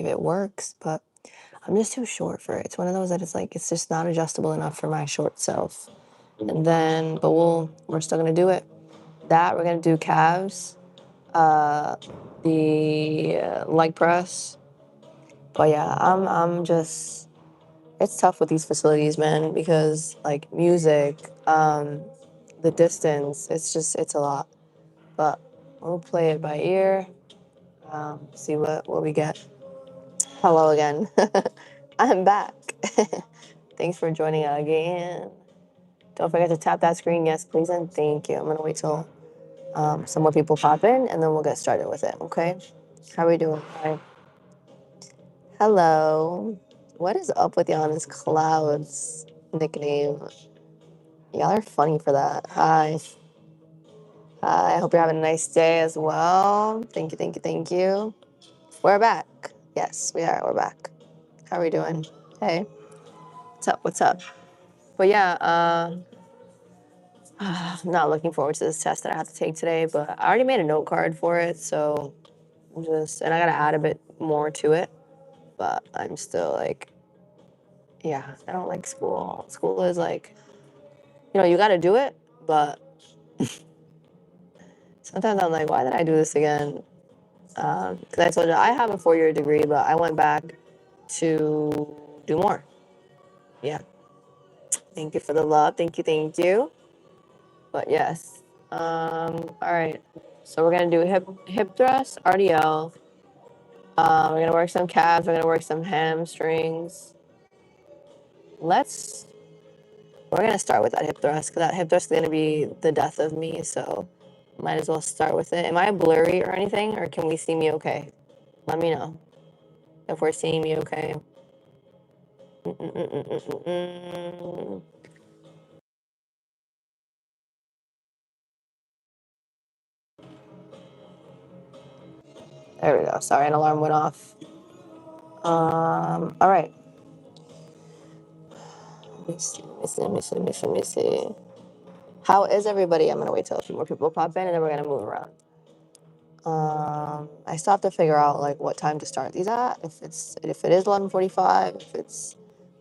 it works, but I'm just too short for it. It's one of those that it's like, it's just not adjustable enough for my short self. And then, but we're still gonna do it. We're gonna do calves, the leg press. But yeah, I'm just, it's tough with these facilities, man, because like music, the distance, it's a lot. But we'll play it by ear, see what we get. Hello again. I'm back. Thanks for joining again. Don't forget to tap that screen, yes, please, and thank you. I'm gonna wait till some more people pop in, and then we'll get started with it, okay? How are we doing? Hi. Hello. What is up with y'all on this Clouds nickname? Y'all are funny for that. Hi. Hi, I hope you're having a nice day as well. Thank you, thank you, thank you. We're back. Yes, we are. We're back. How are we doing? Hey. What's up? What's up? But yeah, I'm not looking forward to this test that I have to take today, but I already made a note card for it, so and I gotta add a bit more to it, but I'm still like, yeah, I don't like school. School is like, you gotta do it, but sometimes I'm like, why did I do this again? Because I told you I have a 4-year degree, but I went back to do more. Yeah. Thank you for the love. Thank you, thank you. But yes. All right. So we're gonna do hip thrust, RDL. We're gonna work some calves. We're gonna work some hamstrings. We're gonna start with that hip thrust because that hip thrust is gonna be the death of me. So might as well start with it. Am I blurry or anything, or can we see me okay? Let me know if we're seeing me okay. There we go. Sorry, an alarm went off. All right. Let me see. How is everybody? I'm gonna wait till a few more people pop in, and then we're gonna move around. I still have to figure out like what time to start these at. If it is 11:45, if it's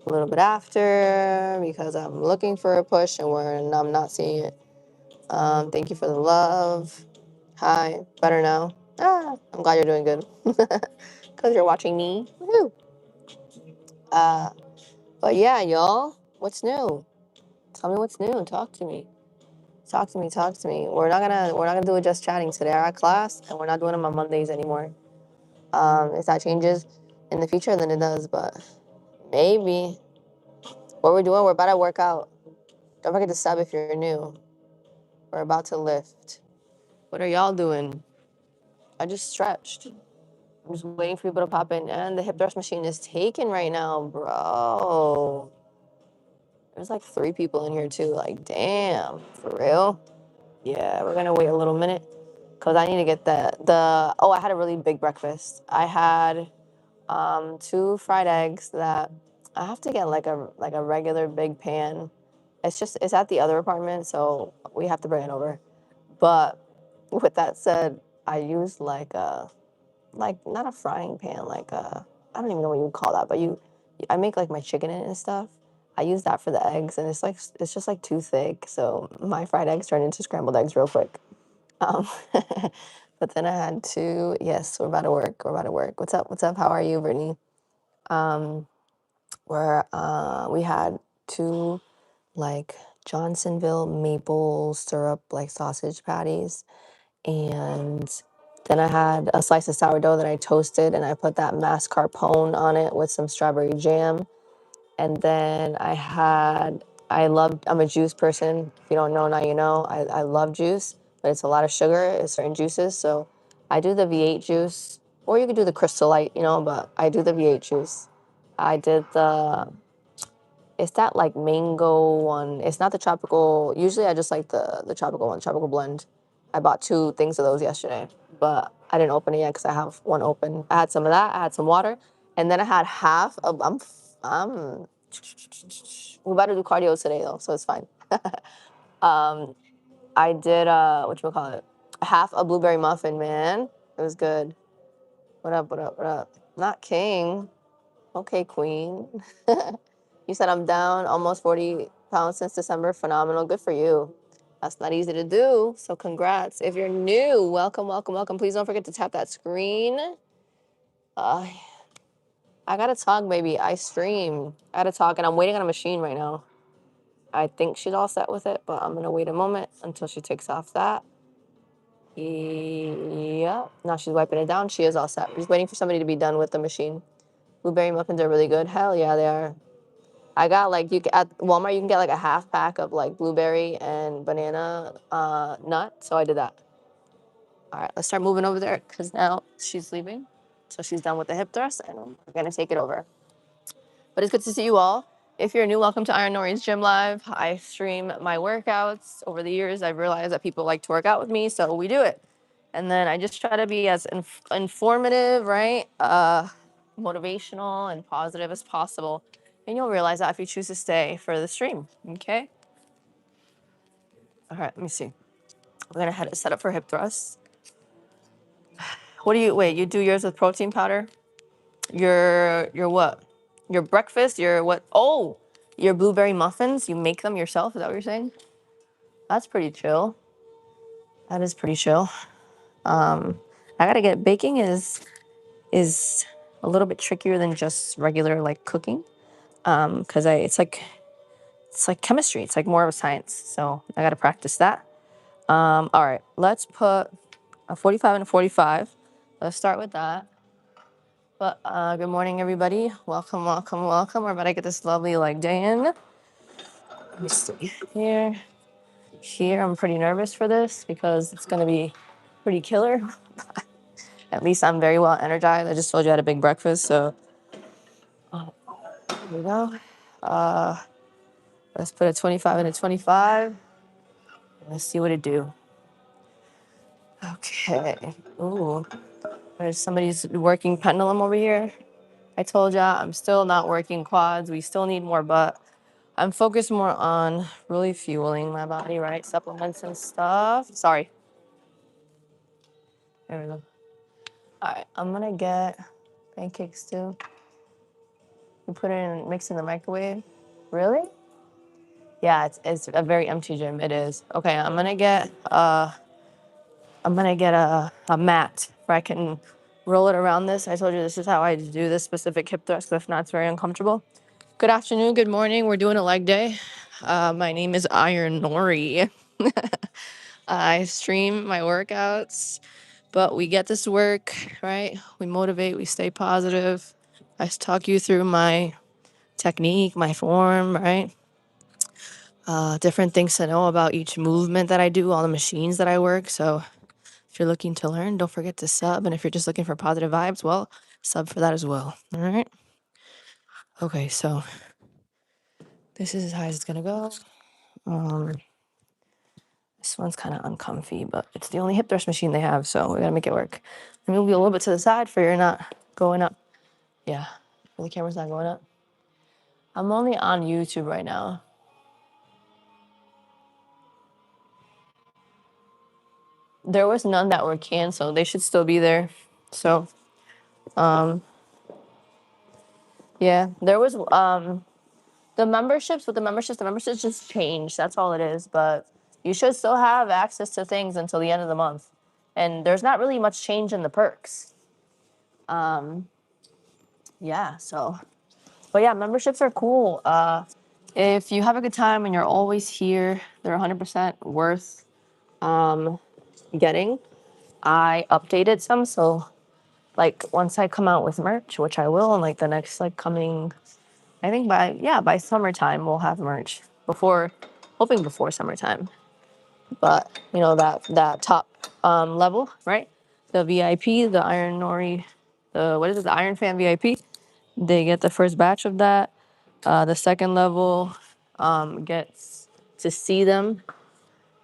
a little bit after, because I'm looking for a push and I'm not seeing it. Thank you for the love. Hi, better now. I'm glad you're doing good. Because you're watching me. Woohoo! But yeah, y'all, what's new? Tell me what's new. Talk to me. Talk to me. Talk to me. We're not gonna do it just chatting today. I got class, and we're not doing them on Mondays anymore. If that changes in the future, then it does. But maybe what we're doing, we're about to work out. Don't forget to sub if you're new. We're about to lift. What are y'all doing? I just stretched. I'm just waiting for people to pop in, and the hip thrust machine is taken right now, bro. There's like 3 people in here too. Like, damn, for real? Yeah, we're gonna wait a little minute because I need to get oh, I had a really big breakfast. I had 2 fried eggs that I have to get like a regular big pan. It's at the other apartment, so we have to bring it over. But with that said, I used like not a frying pan, like I don't even know what you would call that, but I make like my chicken in it and stuff. I use that for the eggs, and it's just like too thick, so my fried eggs turned into scrambled eggs real quick. Um, but then I had to. Yes, we're about to work. We're about to work. What's up? What's up? How are you, Brittany? We had 2 like Johnsonville maple syrup like sausage patties, and then I had a slice of sourdough that I toasted, and I put that mascarpone on it with some strawberry jam. And then I'm a juice person. If you don't know, now you know. I love juice, but it's a lot of sugar in certain juices. So I do the V8 juice, or you could do the Crystal Light, but I do the V8 juice. I did it's that like mango one. It's not the tropical. Usually I just like the tropical one, tropical blend. I bought 2 things of those yesterday, but I didn't open it yet because I have one open. I had some of that. I had some water, and then I had half of. I'm. We're about to do cardio today though, so it's fine. I did whatchamacallit, half a blueberry muffin, man. It was good. What up? What up? What up? Not king. Okay, queen. You said I'm down almost 40 pounds since December. Phenomenal. Good for you. That's not easy to do. So congrats. If you're new, welcome, welcome, welcome. Please don't forget to tap that screen. Uh, I gotta talk, baby. I stream. I gotta talk, and I'm waiting on a machine right now. I think she's all set with it, but I'm gonna wait a moment until she takes off that. Yeah. Now she's wiping it down. She is all set. Just waiting for somebody to be done with the machine. Blueberry muffins are really good. Hell yeah, they are. I got like at Walmart you can get like a half pack of like blueberry and banana nut. So I did that. All right, let's start moving over there because now she's leaving. So she's done with the hip thrust and we're gonna take it over. But it's good to see you all. If you're new, welcome to IronNori's Gym Live. I stream my workouts. Over the years, I've realized that people like to work out with me, so we do it. And then I just try to be as informative, right? Motivational and positive as possible. And you'll realize that if you choose to stay for the stream, okay? All right, let me see. We're gonna head set up for hip thrusts. What do you, wait, you do yours with protein powder? Your what? Your breakfast? Your what? Oh, your blueberry muffins? You make them yourself? Is that what you're saying? That's pretty chill. That is pretty chill. I gotta get baking is a little bit trickier than just regular like cooking. Because it's like chemistry. It's like more of a science. So I gotta practice that. All right, let's put a 45 and a 45. Let's start with that. But good morning, everybody. Welcome, welcome, welcome. We're about to get this lovely leg day in. Let me see here. Here, I'm pretty nervous for this because it's gonna be pretty killer. At least I'm very well energized. I just told you I had a big breakfast, so here we go. Uh, let's put a 25 and a 25. Let's see what it do. Okay. Ooh, there's somebody's working pendulum over here. I told ya I'm still not working quads. We still need more, but I'm focused more on really fueling my body, right? Supplements and stuff. Sorry. There we go. All right, I'm gonna get pancakes too. You put it in, mix in the microwave. Really? Yeah, it's a very empty gym. It is. Okay, I'm gonna get a mat where I can roll it around this. I told you this is how I do this specific hip thrust. If not, it's very uncomfortable. Good afternoon. Good morning. We're doing a leg day. My name is IronNori. I stream my workouts, but we get this to work, right? We motivate. We stay positive. I talk you through my technique, my form, right? Different things to know about each movement that I do, all the machines that I work. So if you're looking to learn, don't forget to sub. And if you're just looking for positive vibes, well, sub for that as well. All right. Okay, so this is as high as it's gonna go. This one's kind of uncomfy, but it's the only hip thrust machine they have, so we gotta make it work. Let me move you a little bit to the side for you're not going up. Yeah, the camera's not going up. I'm only on YouTube right now. There was none that were canceled. They should still be there. So, yeah, there was the memberships just changed. That's all it is. But you should still have access to things until the end of the month. And there's not really much change in the perks. Yeah, so but yeah, memberships are cool. If you have a good time and you're always here, they're 100% worth getting. I updated some, so like once I come out with merch, which I will in like the next like coming, I think by summertime we'll have merch hoping before summertime. But you know that top level, right? The VIP, the IronNori, the what is it? The Iron Fan VIP. They get the first batch of that. The second level gets to see them,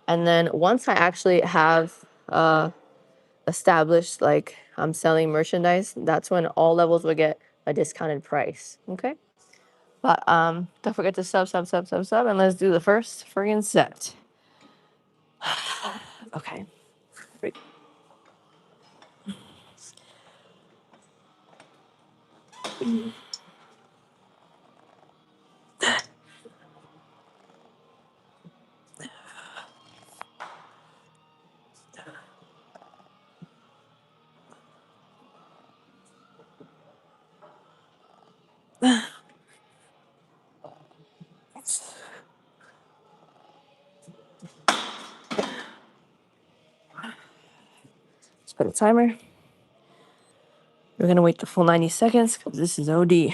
and then once I actually have established like I'm selling merchandise, that's when all levels will get a discounted price. Okay. But don't forget to sub, and let's do the first friggin' set. Okay. Let's put a timer. We're gonna wait the full 90 seconds because this is OD.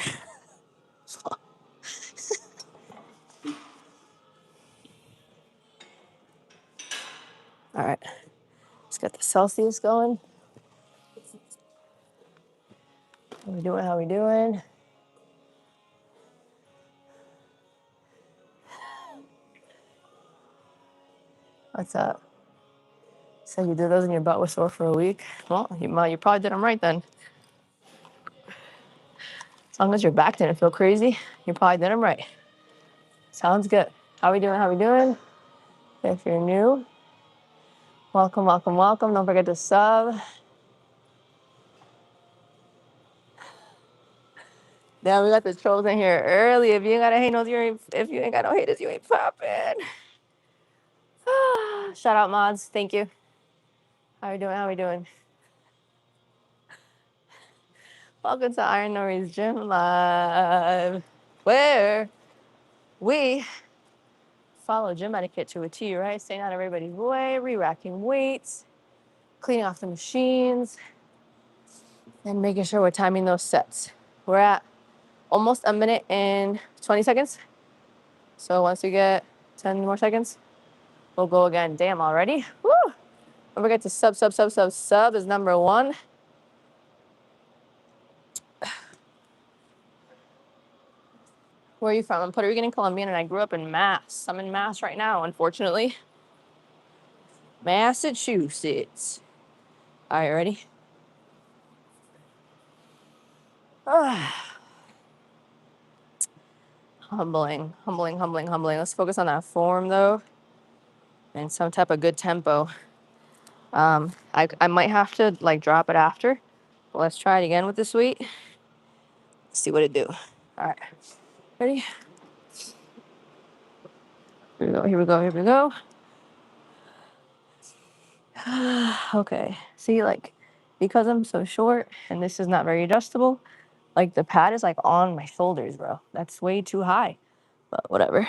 All right, let's get the Celsius going. How we doing? How we doing? What's up? So you did those and your butt was sore for a week? Well, you probably did them right then. As long as your back didn't feel crazy, you probably did them right. Sounds good. How we doing? How we doing? If you're new, welcome, welcome, welcome. Don't forget to sub. Now we got the trolls in here early. If you ain't got a hate no, if you ain't got no haters, you ain't popping. Shout out mods. Thank you. How we doing? How we doing? Welcome to IronNori's Gym Live, where we follow gym etiquette to a T, right? Staying out of everybody's way, re-racking weights, cleaning off the machines, and making sure we're timing those sets. We're at almost a minute and 20 seconds. So once we get 10 more seconds, we'll go again. Damn, already? Woo! Don't forget to sub is number one. Where are you from? I'm Puerto Rican and Colombian, and I grew up in Mass. I'm in Mass right now, unfortunately. Massachusetts. All right, ready? Humbling. Let's focus on that form, though, and some type of good tempo. I might have to, like, drop it after. But let's try it again with this weight. See what it do. All right. Ready? Here we go. Okay. See, like, because I'm so short and this is not very adjustable, like, the pad is, like, on my shoulders, bro. That's way too high. But whatever.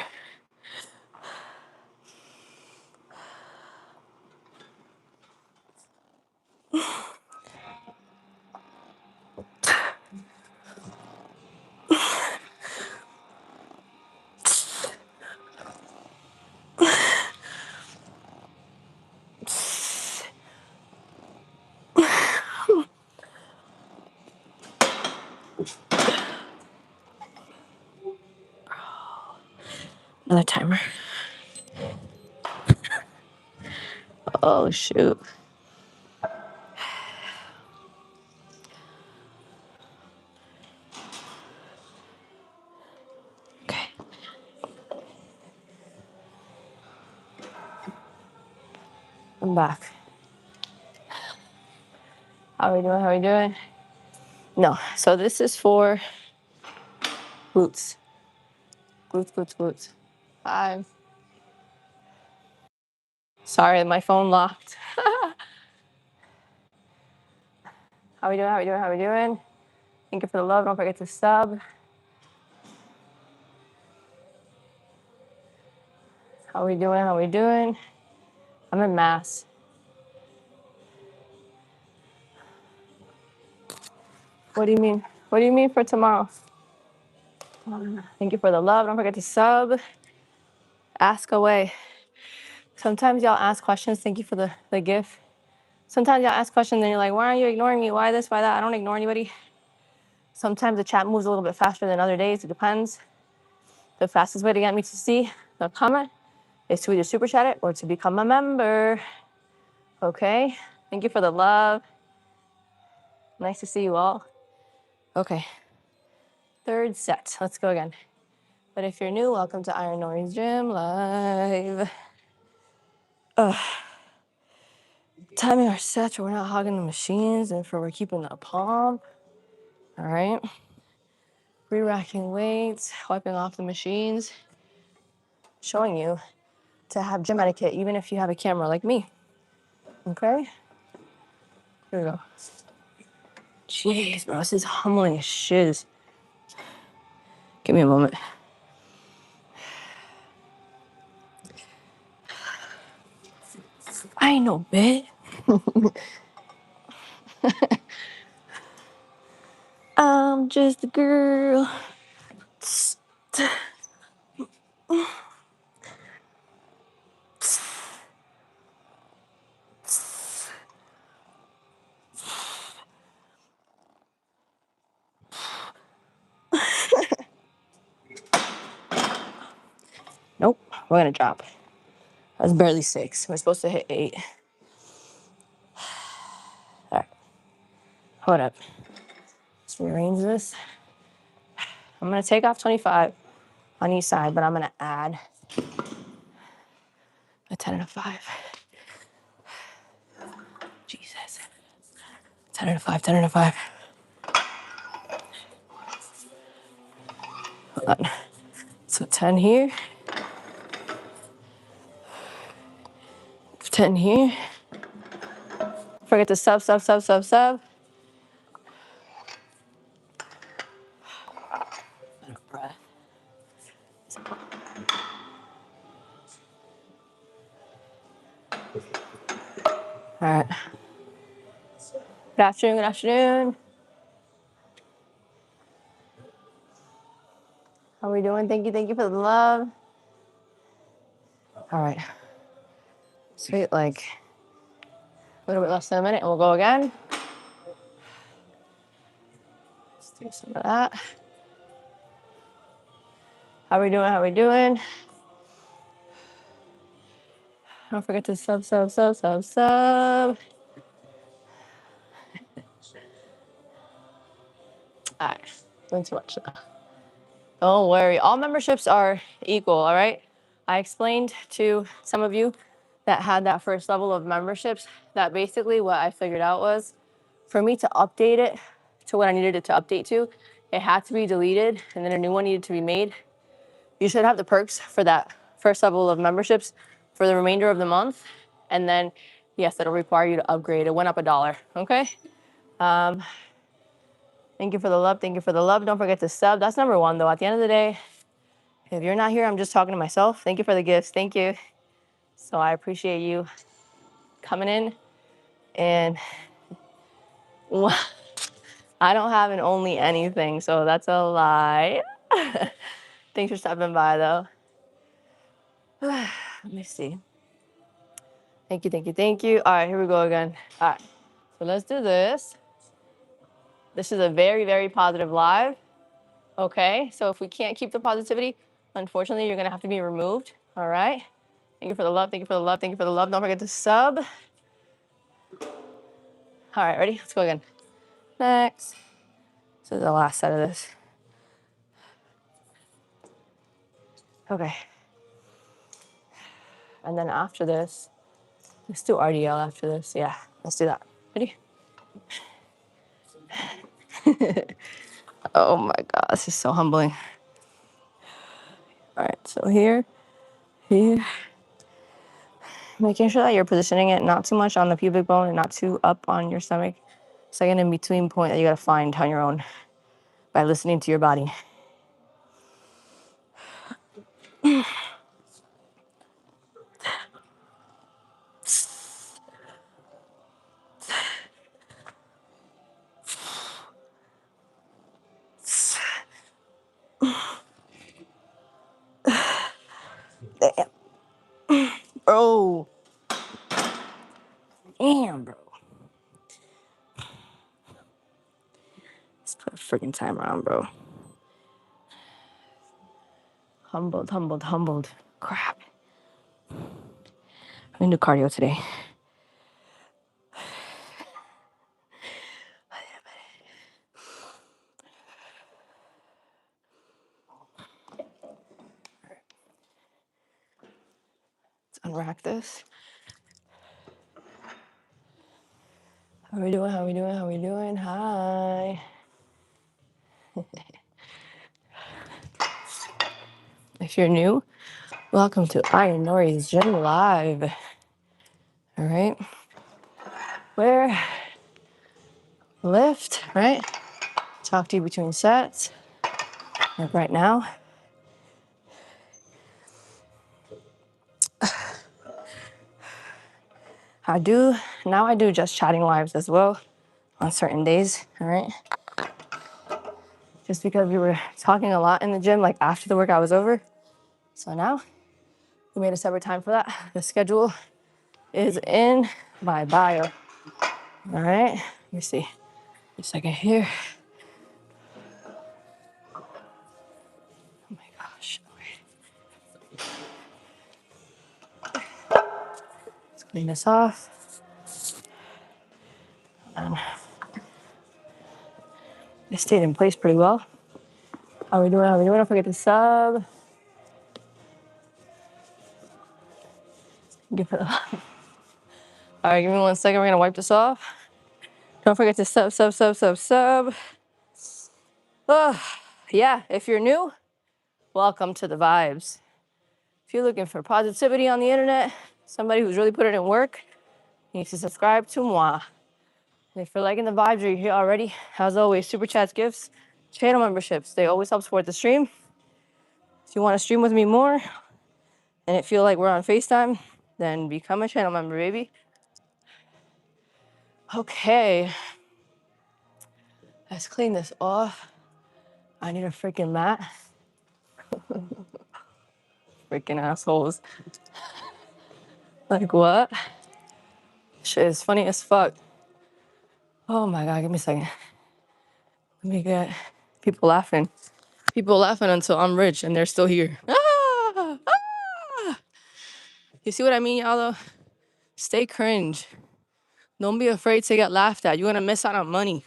Another timer. Oh, shoot. Okay. I'm back. How are we doing? No. So this is for glutes. Glutes. 5. Sorry, my phone locked. How we doing? Thank you for the love. Don't forget to sub. How we doing? I'm in Mass. What do you mean? What do you mean for tomorrow? Thank you for the love. Don't forget to sub. Ask away. Sometimes y'all ask questions. Thank you for the gift. Sometimes y'all ask questions and you're like, why aren't you ignoring me? Why this, why that? I don't ignore anybody. Sometimes the chat moves a little bit faster than other days. It depends. The fastest way to get me to see the comment is to either super chat it or to become a member. Okay? Thank you for the love. Nice to see you all. Okay. 3rd set. Let's go again. But if you're new, welcome to IronNori's Gym Live. Timing our sets, we're not hogging the machines, and we're keeping the pump. All right. re-racking weights, wiping off the machines, showing you to have gym etiquette, even if you have a camera like me. Okay? Here we go. Jeez, bro, this is humbling as shiz. Give me a moment. I ain't no bitch. I'm just a girl. Nope, we're gonna drop. That's barely 6. We're supposed to hit 8. All right, hold up. Let's rearrange this. I'm gonna take off 25 on each side, but I'm gonna add a 10 and a 5. Jesus. 10 and a 5, 10 and a 5. Hold on. So 10 here. 10 here. Forget to sub. Breath. All right. Good afternoon, good afternoon. How are we doing? Thank you for the love. All right. Sweet, like a little bit less than a minute and we'll go again. Let's do some of that. How we doing? How we doing? Don't forget to sub. All right, doing too much now. Don't worry, all memberships are equal, all right? I explained to some of you that had that first level of memberships that basically what I figured out was for me to update it to what I needed it to update to, it had to be deleted and then a new one needed to be made. You should have the perks for that first level of memberships for the remainder of the month. And then, yes, it'll require you to upgrade. It went up $1, okay? Thank you for the love. Thank you for the love. Don't forget to sub. That's number one, though. At the end of the day, if you're not here, I'm just talking to myself. Thank you for the gifts. Thank you. So I appreciate you coming in. And I don't have an only anything, so that's a lie. Thanks for stopping by, though. Let me see. Thank you. All right, here we go again. All right, so let's do this. This is a very, very positive live. Okay, so if we can't keep the positivity, unfortunately, you're gonna have to be removed. All right. Thank you for the love. Thank you for the love. Thank you for the love. Don't forget to sub. All right, ready? Let's go again. Next. This is the last set of this. Okay. And then after this, let's do RDL after this. Yeah, let's do that. Ready? Oh my God, this is so humbling. All right, so here. Making sure that you're positioning it not too much on the pubic bone and not too up on your stomach. It's like an in-between point that you gotta find on your own by listening to your body. Damn. Bro. Damn, bro. Let's put a freaking timer on, bro. Humbled. Crap. I'm gonna do cardio today. Let's unrack this. How we doing? Hi. If you're new, welcome to IronNori's Gym Live. All right. Where lift, right? Talk to you between sets. Like right now. I do just chatting lives as well on certain days, all right? Just because we were talking a lot in the gym, like after the workout was over. So now we made a separate time for that. The schedule is in my bio, all right? Let me see, a second here. Oh my gosh, let's clean this off. It stayed in place pretty well. How are we doing? Don't forget to sub. Give it a... All right, give me 1 second. We're gonna wipe this off. Don't forget to sub. Yeah, if you're new, welcome to the vibes. If you're looking for positivity on the internet, somebody who's really put it in work, you need to subscribe to moi. And if you're liking the vibes or you're here already, as always, super chats, gifts, channel memberships, they always help support the stream. If you want to stream with me more and it feel like we're on FaceTime, then become a channel member, baby. Okay. Let's clean this off. I need a freaking mat. Freaking assholes. Like what? Shit is funny as fuck. Oh my God, give me a second. Let me get people laughing. People laughing until I'm rich and they're still here. Ah! Ah! You see what I mean, y'all though? Stay cringe. Don't be afraid to get laughed at. You're gonna miss out on money.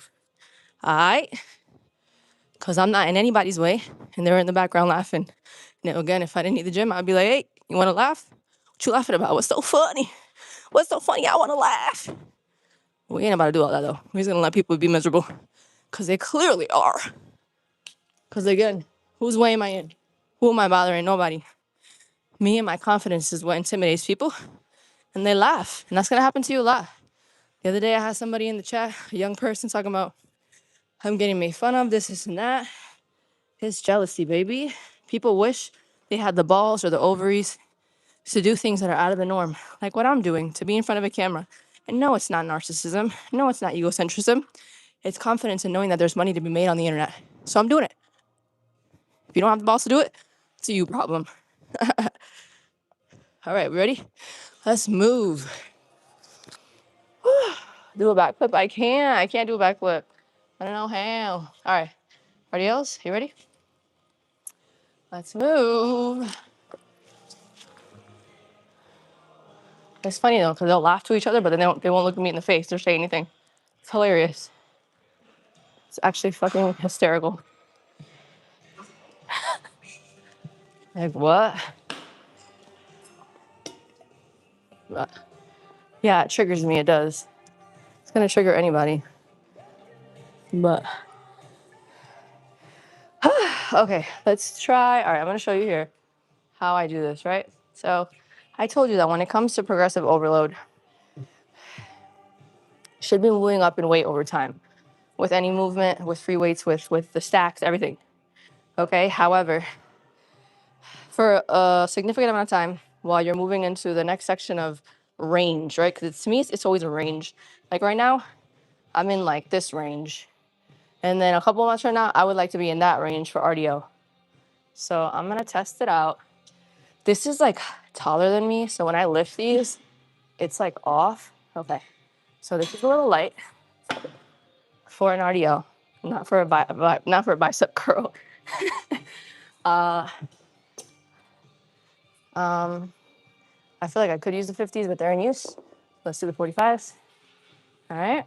Alright? Cause I'm not in anybody's way. And they're in the background laughing. Now again, if I didn't need the gym, I'd be like, hey, you wanna laugh? What you laughing about? What's so funny? What's so funny? I wanna laugh. We ain't about to do all that though. We're just gonna let people be miserable. Cause they clearly are. Cause again, whose way am I in? Who am I bothering? Nobody. Me and my confidence is what intimidates people. And they laugh. And that's gonna happen to you a lot. The other day I had somebody in the chat, a young person talking about I'm getting made fun of, this and that. It's jealousy, baby. People wish they had the balls or the ovaries to do things that are out of the norm, like what I'm doing, to be in front of a camera. And no, it's not narcissism. No, it's not egocentrism. It's confidence in knowing that there's money to be made on the internet. So I'm doing it. If you don't have the balls to do it, it's a you problem. All right, we ready? Let's move. Do a backflip. I can't do a backflip. I don't know how. All right, RDLs, you ready? Let's move. It's funny though, because they'll laugh to each other, but then they won't look at me in the face or say anything. It's hilarious. It's actually fucking hysterical. Like what? But, yeah, it triggers me. It does. It's gonna trigger anybody. But okay, let's try. All right, I'm gonna show you here how I do this. Right. So I told you that when it comes to progressive overload, should be moving up in weight over time with any movement, with free weights, with the stacks, everything. Okay. However, for a significant amount of time while you're moving into the next section of range, right? Because to me, it's always a range. Like right now, I'm in like this range. And then a couple months from now, I would like to be in that range for RDO. So I'm going to test it out. This is like taller than me. So when I lift these, it's like off. Okay. So this is a little light for an RDO, not for a bicep curl. I feel like I could use the 50s, but they're in use. Let's do the 45s. All right.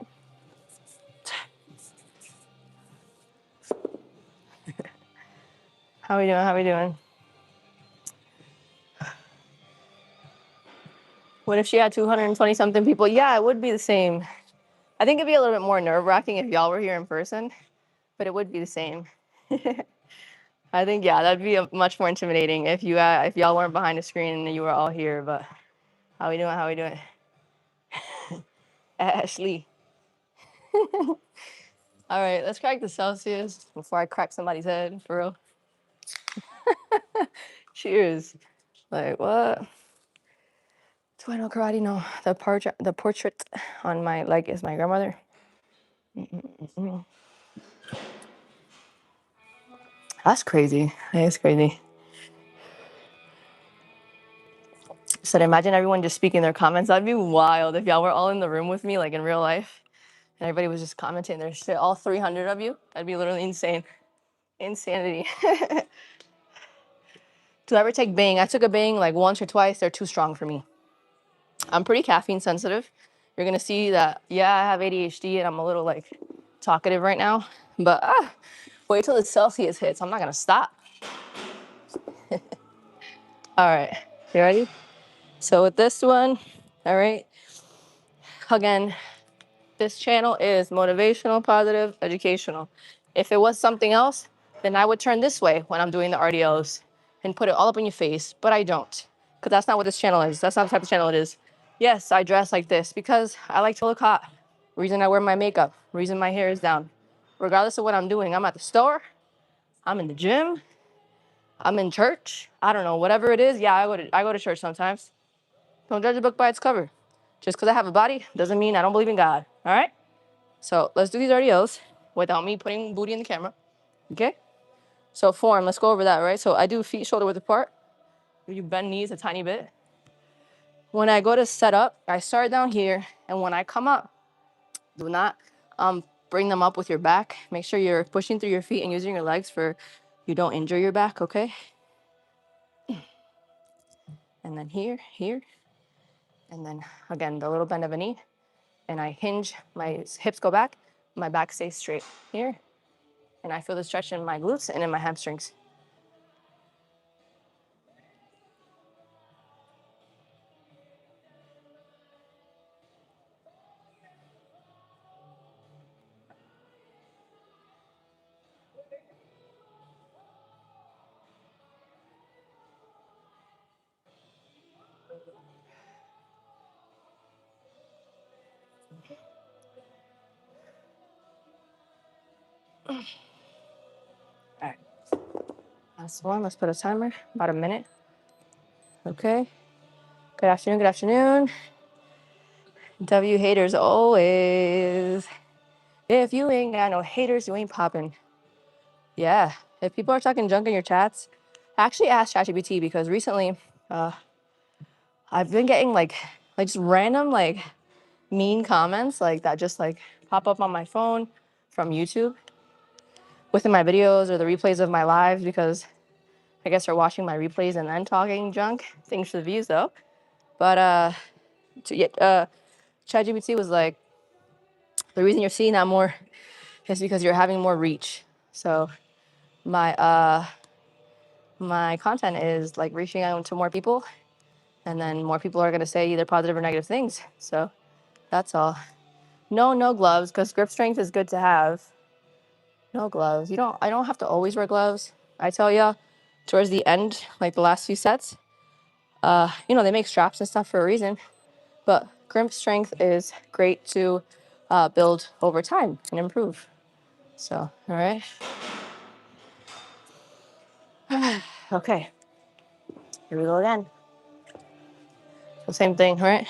How we doing? How we doing? What if she had 220 something people? Yeah, it would be the same. I think it'd be a little bit more nerve wracking if y'all were here in person, but it would be the same. All I think, yeah, that'd be much more intimidating if y'all weren't behind the screen and you were all here. But how we doing? How we doing? Ashley. All right, let's crack the Celsius before I crack somebody's head, for real. Cheers. Like, what? Do I know karate? No. The portrait on my leg is my grandmother. That's crazy. That's crazy. So imagine everyone just speaking their comments. That'd be wild if y'all were all in the room with me, like in real life, and everybody was just commenting their shit. All 300 of you. That'd be literally insane. Insanity. Do I ever take Bang? I took a Bang like once or twice. They're too strong for me. I'm pretty caffeine sensitive. You're gonna see that, yeah, I have ADHD and I'm a little like talkative right now. But wait till the Celsius hits. I'm not gonna stop. All right, you ready? So with this one, all right, again, this channel is motivational, positive, educational. If it was something else, then I would turn this way when I'm doing the RDLs and put it all up in your face, but I don't, because that's not what this channel is. That's not the type of channel it is. Yes, I dress like this because I like to look hot. Reason I wear my makeup, reason my hair is down. Regardless of what I'm doing, I'm at the store, I'm in the gym, I'm in church. I don't know, whatever it is. Yeah, I go to church sometimes. Don't judge a book by its cover. Just because I have a body doesn't mean I don't believe in God. All right? So let's do these RDLs without me putting booty in the camera. Okay? So form, let's go over that, right? So I do feet shoulder width apart. You bend knees a tiny bit. When I go to set up, I start down here, and when I come up, do not bring them up with your back. Make sure you're pushing through your feet and using your legs for you don't injure your back, okay? And then here, here, and then again, the little bend of a knee. And I hinge, my hips go back, my back stays straight here. And I feel the stretch in my glutes and in my hamstrings. All right, last one, let's put a timer, about a minute. Okay, good afternoon, good afternoon. W haters always. If you ain't got no haters, you ain't popping. Yeah, if people are talking junk in your chats, I actually asked ChatGPT because recently I've been getting like just random like mean comments like that just like pop up on my phone from YouTube within my videos or the replays of my lives because I guess they're watching my replays and then talking junk. Thanks for the views though. But ChatGPT was like, the reason you're seeing that more is because you're having more reach. So my content is like reaching out to more people, and then more people are gonna say either positive or negative things. So that's all. No gloves, because grip strength is good to have. No gloves. I don't have to always wear gloves. I tell ya, towards the end, like the last few sets, they make straps and stuff for a reason. But grip strength is great to build over time and improve. So, all right. Okay. Here we go again. So same thing, right?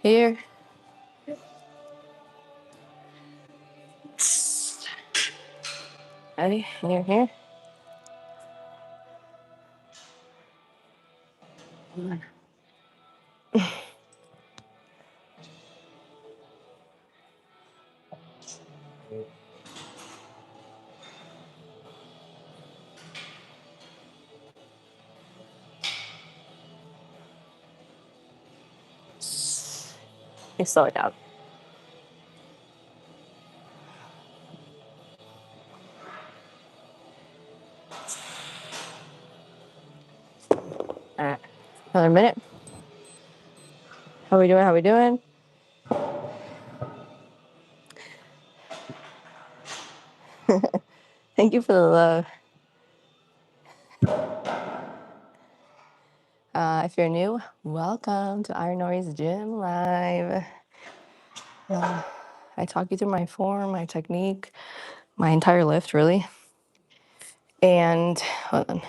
Here. Ready? Here, here. You slow it down. All right. Another minute. How we doing? How we doing? Thank you for the love. If you're new, welcome to IronNori's Gym Live. I talk you through my form, my technique, my entire lift, really. And hold on.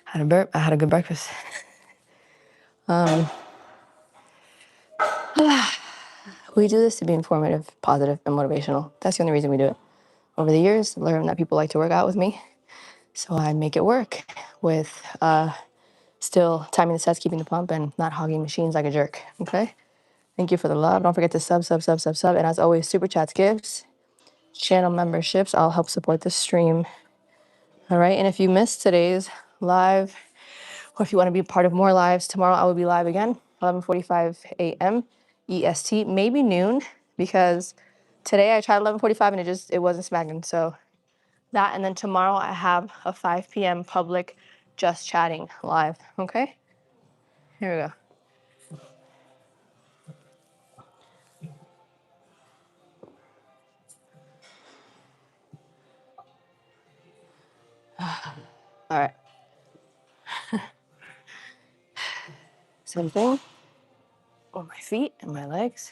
Had a burp. I had a good breakfast. We do this to be informative, positive, and motivational. That's the only reason we do it. Over the years, I learned that people like to work out with me, so I make it work with still timing the sets, keeping the pump, and not hogging machines like a jerk. Okay. Thank you for the love. Don't forget to sub. And as always, super chats, gifts, channel memberships. All help support the stream. All right. And if you missed today's live, or if you want to be a part of more lives, tomorrow I will be live again, 11:45 a.m. EST, maybe noon, because today I tried 11:45 and it wasn't smacking. So that, and then tomorrow I have a 5 p.m. public just chatting live. Okay. Here we go. All right. Same thing on my feet and my legs.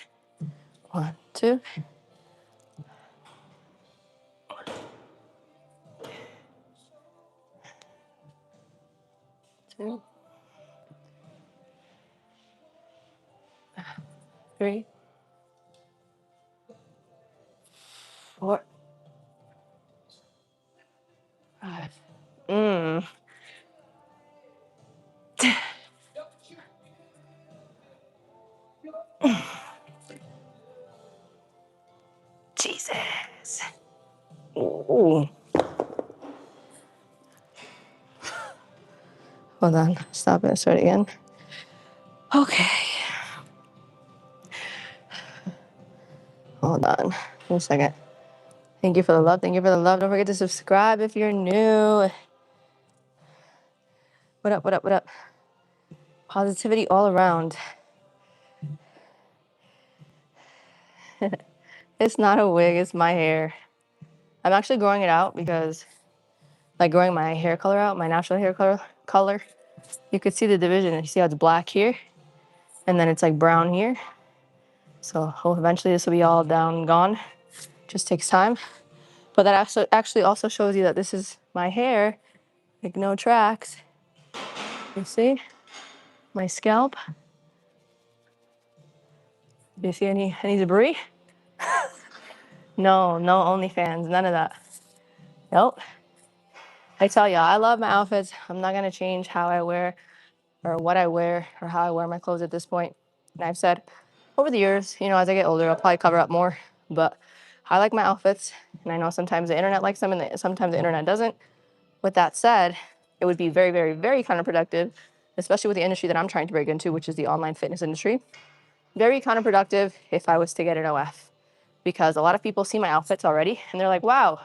1, 2. 2, 3, 4, 5. Jesus. Ooh. Hold on. Stop it. Start again. Okay. Hold on. 1 second. Thank you for the love. Thank you for the love. Don't forget to subscribe if you're new. What up? What up? What up? Positivity all around. It's not a wig. It's my hair. I'm actually growing it out because, like, growing my hair color out, my natural hair color. You could see the division. You see how it's black here, and then it's like brown here. So eventually this will be all down and gone. Just takes time. But that actually also shows you that this is my hair, like no tracks. You see my scalp? Do you see any debris? No OnlyFans, none of that. Nope. I tell you, I love my outfits. I'm not gonna change how I wear or what I wear or how I wear my clothes at this point. And I've said over the years, as I get older, I'll probably cover up more. But I like my outfits, and I know sometimes the internet likes them and sometimes the internet doesn't. With that said, it would be very, very, very counterproductive, especially with the industry that I'm trying to break into, which is the online fitness industry. Very counterproductive if I was to get an OF, because a lot of people see my outfits already and they're like, wow,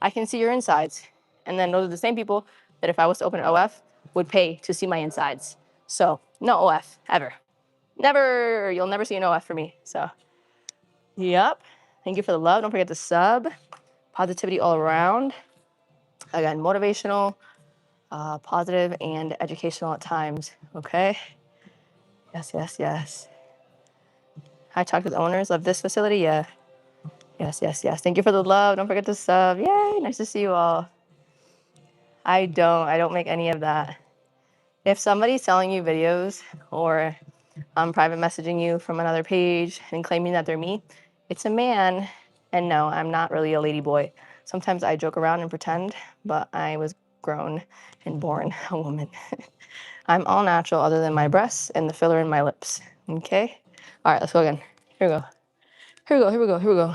I can see your insides. And then those are the same people that if I was to open an OF would pay to see my insides. So no OF ever. Never. You'll never see an OF for me. So, yep. Thank you for the love. Don't forget to sub. Positivity all around. Again, motivational, positive, and educational at times. Okay. Yes. I talked to the owners of this facility. Yeah. Yes. Thank you for the love. Don't forget to sub. Yay. Nice to see you all. I don't make any of that. If somebody's selling you videos or private messaging you from another page and claiming that they're me, it's a man. And no, I'm not really a lady boy. Sometimes I joke around and pretend, but I was grown and born a woman. I'm all natural other than my breasts and the filler in my lips. Okay? All right, let's go again. Here we go.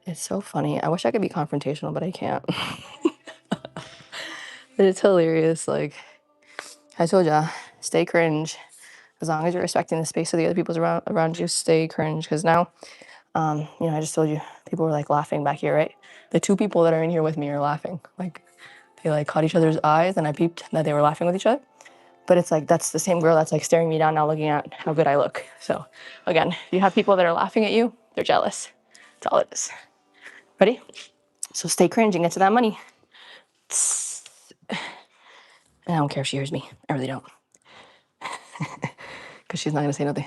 It's so funny. I wish I could be confrontational, but I can't. But it's hilarious. Like, I told ya, stay cringe. As long as you're respecting the space of the other people around you, stay cringe. Because now, I just told you, people were like laughing back here, right? The 2 people that are in here with me are laughing. Like, they like caught each other's eyes and I peeped that they were laughing with each other. But it's like, that's the same girl that's like staring me down now looking at how good I look. So again, if you have people that are laughing at you, They're jealous. That's all it is. Ready? So stay cringe and get to that money. And I don't care if she hears me. I really don't. Because she's not going to say nothing.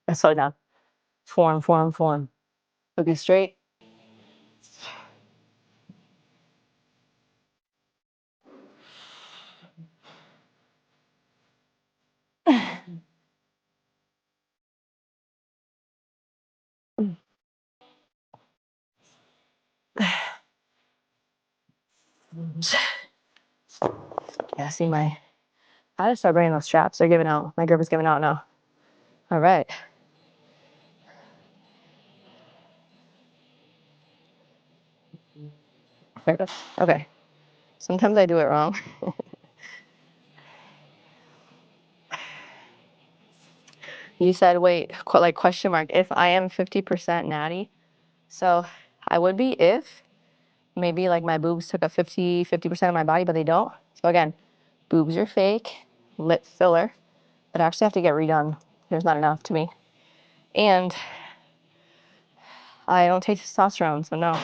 Let's slow down. Form. Looking straight. Yeah, see my... I gotta start bringing those straps. They're giving out. My grip is giving out now. All right. There it goes. Okay. Sometimes I do it wrong. You said, wait, like question mark, if I am 50% natty. So I would be if maybe like my boobs took up 50% of my body, but they don't. So again, boobs are fake, lip filler, but I actually have to get redone. There's not enough to me. And I don't take testosterone, so no.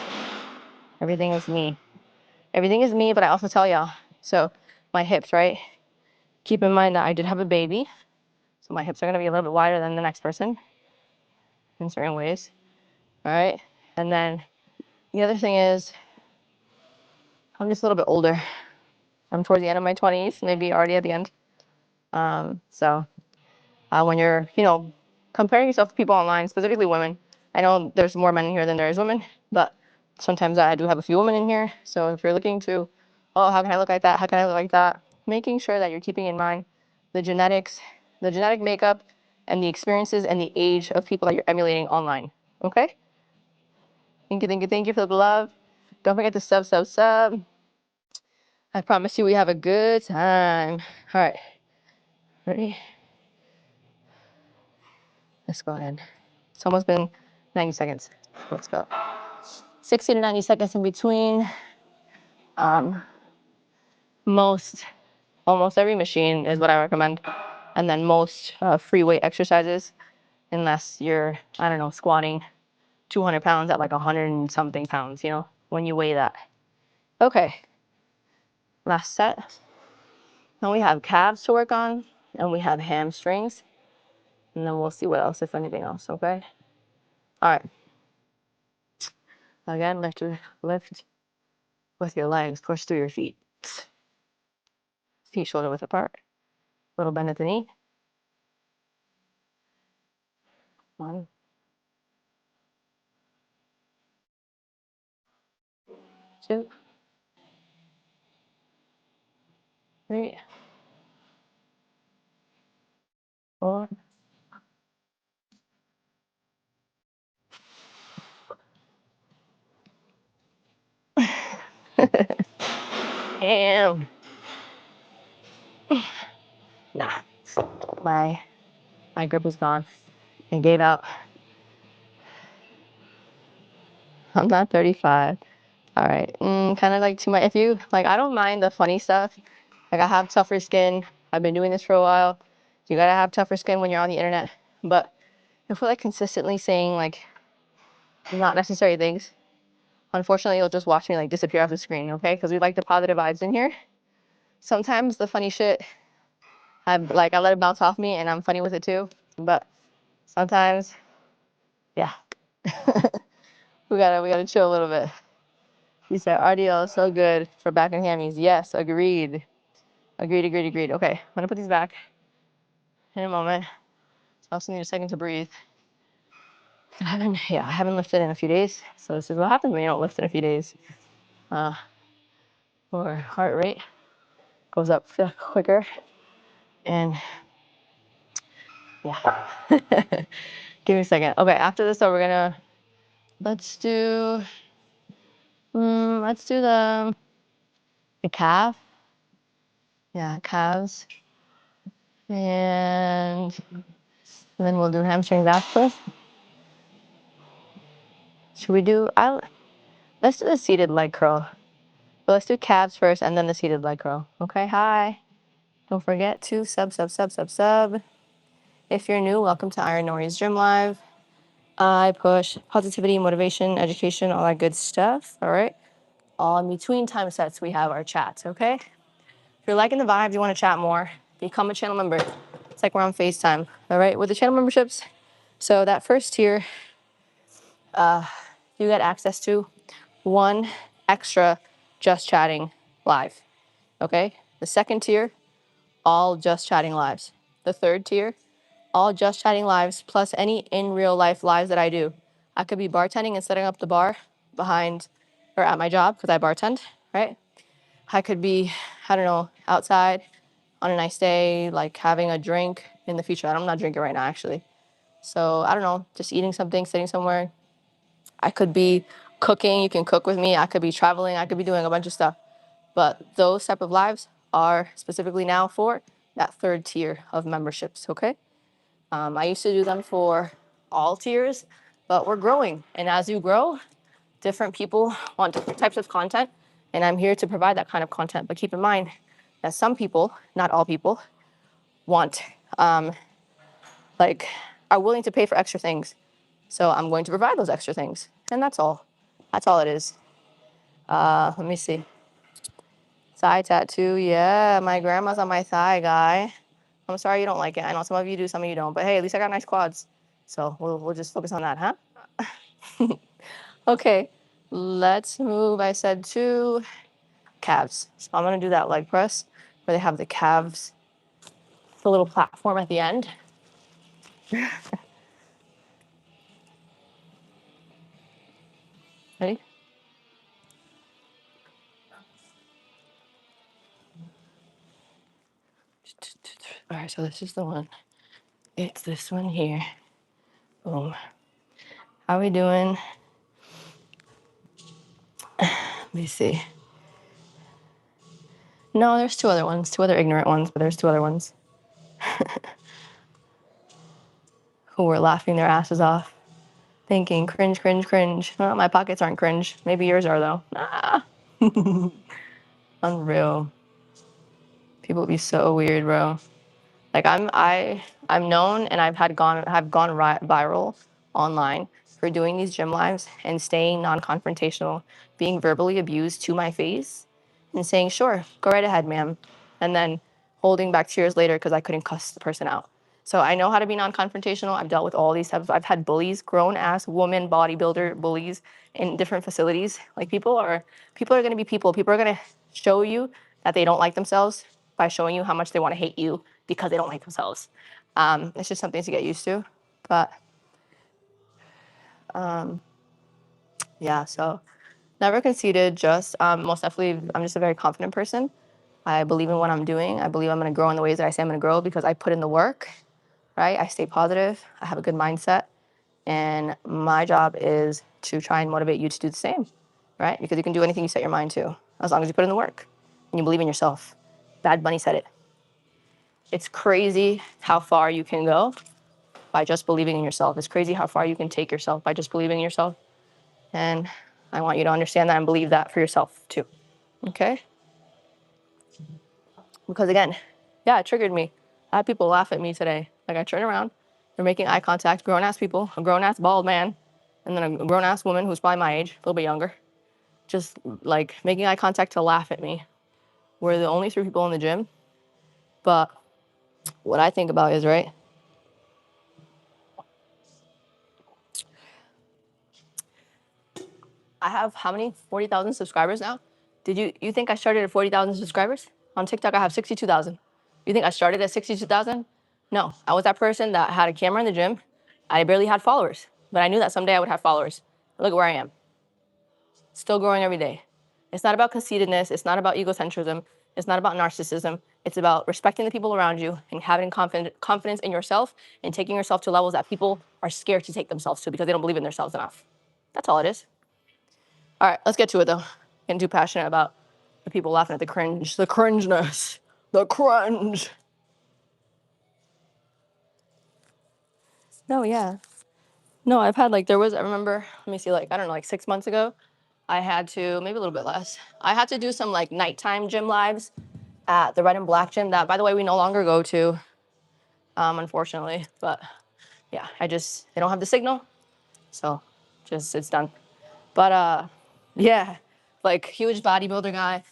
Everything is me. Everything is me, but I also tell y'all. So my hips, right? Keep in mind that I did have a baby. So my hips are gonna be a little bit wider than the next person in certain ways. All right. And then the other thing is I'm just a little bit older. I'm towards the end of my 20s, maybe already at the end. So when you're, comparing yourself to people online, specifically women, I know there's more men in here than there is women, but sometimes I do have a few women in here. So if you're looking to, oh, how can I look like that? How can I look like that? Making sure that you're keeping in mind the genetics, the genetic makeup, and the experiences and the age of people that you're emulating online. Okay? Thank you for the love. Don't forget to sub. I promise you we have a good time. All right. Ready? Let's go ahead. It's almost been 90 seconds. Let's go. 60 to 90 seconds in between. Um, almost every machine is what I recommend. And then most free weight exercises, unless you're, I don't know, squatting 200 pounds at like 100 and something pounds, when you weigh that. Okay. Last set. Now we have calves to work on, and we have hamstrings. And then we'll see what else, if anything else, okay? All right. Again, lift with your legs, push through your feet. Feet shoulder width apart. Little bend at the knee. 1, 2, 3, 4. And nah, my grip was gone. It gave out. I'm not 35. All right, kind of like too much. If you like, I don't mind the funny stuff. Like I have tougher skin. I've been doing this for a while. You gotta have tougher skin when you're on the internet. But if we're like consistently saying like not necessary things, unfortunately you'll just watch me like disappear off the screen, okay? Because we like the positive vibes in here. Sometimes the funny shit, I let it bounce off me and I'm funny with it too. But sometimes, yeah. we gotta chill a little bit. You said RDL is so good for back and hammies. Yes, agreed. Agreed. Okay, I'm gonna put these back in a moment. I also need a second to breathe. I haven't lifted in a few days. So this is what happens when you don't lift in a few days. Or heart rate goes up quicker. And yeah. Give me a second. Okay, after this though, let's do the calf. Yeah, calves. And then we'll do hamstrings after. Should we do, let's do the seated leg curl. But let's do calves first and then the seated leg curl. Okay, hi. Don't forget to sub. If you're new, welcome to IronNori's Gym Live. I push positivity, motivation, education, all that good stuff. All right. All in between time sets, we have our chats. Okay. If you're liking the vibes, you want to chat more, become a channel member. It's like we're on FaceTime. All right. With the channel memberships, so that first tier, you get access to one extra just chatting live. Okay. The second tier, all just chatting lives. The third tier, all just chatting lives plus any in real life lives that I do. I could be bartending and setting up the bar behind or at my job because I bartend, right? I could be, I don't know, outside on a nice day, like having a drink in the future. I'm not drinking right now, actually. So I don't know, just eating something, sitting somewhere. I could be cooking. You can cook with me. I could be traveling. I could be doing a bunch of stuff. But those type of lives are specifically now for that third tier of memberships, okay? I used to do them for all tiers, but we're growing. And as you grow, different people want different types of content. And I'm here to provide that kind of content. But keep in mind that some people, not all people, want, like, are willing to pay for extra things. So I'm going to provide those extra things. And that's all. That's all it is. Let me see. Thigh tattoo. Yeah, my grandma's on my thigh, guy. I'm sorry you don't like it. I know some of you do, some of you don't. But hey, at least I got nice quads. So we'll just focus on that, huh? Okay, let's move. I said two calves. So I'm going to do that leg press where they have the calves, the little platform at the end. Ready? All right, so this is the one. It's this one here. Boom. How we doing? Let me see. No, there's two other ones, two other ignorant ones, but there's two other ones who were laughing their asses off, thinking cringe, cringe, cringe. Well, my pockets aren't cringe. Maybe yours are though. Ah. Unreal. People be so weird, bro. Like I'm known and have gone viral online for doing these gym lives and staying non-confrontational, being verbally abused to my face and saying, "Sure, go right ahead, ma'am," and then holding back tears later because I couldn't cuss the person out. So I know how to be non-confrontational. I've dealt with all these types. I've had bullies, grown-ass woman bodybuilder bullies in different facilities. Like people are going to be people. People are going to show you that they don't like themselves by showing you how much they want to hate you because they don't like themselves. It's just something to get used to. But yeah, so never conceited, just most definitely, I'm just a very confident person. I believe in what I'm doing. I believe I'm going to grow in the ways that I say I'm going to grow because I put in the work, right? I stay positive. I have a good mindset. And my job is to try and motivate you to do the same, right? Because you can do anything you set your mind to as long as you put in the work and you believe in yourself. Bad Bunny said it. It's crazy how far you can go by just believing in yourself. It's crazy how far you can take yourself by just believing in yourself. And I want you to understand that and believe that for yourself too. Okay? Because again, yeah, it triggered me. I had people laugh at me today. Like I turn around, they're making eye contact, grown ass people, a grown ass bald man, and then a grown ass woman who's probably my age, a little bit younger, just like making eye contact to laugh at me. We're the only three people in the gym. But what I think about is, right, I have how many? 40,000 subscribers now? You think I started at 40,000 subscribers? On TikTok, I have 62,000. You think I started at 62,000? No, I was that person that had a camera in the gym. I barely had followers, but I knew that someday I would have followers. Look at where I am. Still growing every day. It's not about conceitedness. It's not about egocentrism. It's not about narcissism. It's about respecting the people around you and having confidence in yourself and taking yourself to levels that people are scared to take themselves to because they don't believe in themselves enough. That's all it is. All right, let's get to it though. Getting too passionate about the people laughing at the cringe, the cringeness, the cringe. No, yeah. No, I've had like, I remember, let me see, like, I don't know, like 6 months ago, I had to, maybe a little bit less. I had to do some like nighttime gym lives at the Red and Black gym that, by the way, we no longer go to, unfortunately. But yeah, they don't have the signal. So just, it's done. But yeah, like huge bodybuilder guy.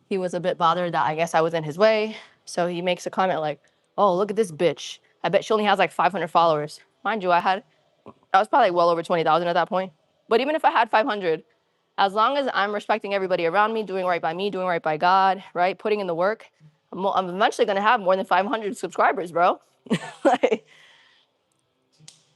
He was a bit bothered that I guess I was in his way. So he makes a comment like, oh, look at this bitch. I bet she only has like 500 followers. Mind you, I was probably well over 20,000 at that point. But even if I had 500, as long as I'm respecting everybody around me, doing right by me, doing right by God, right, putting in the work, I'm eventually going to have more than 500 subscribers, bro. Like,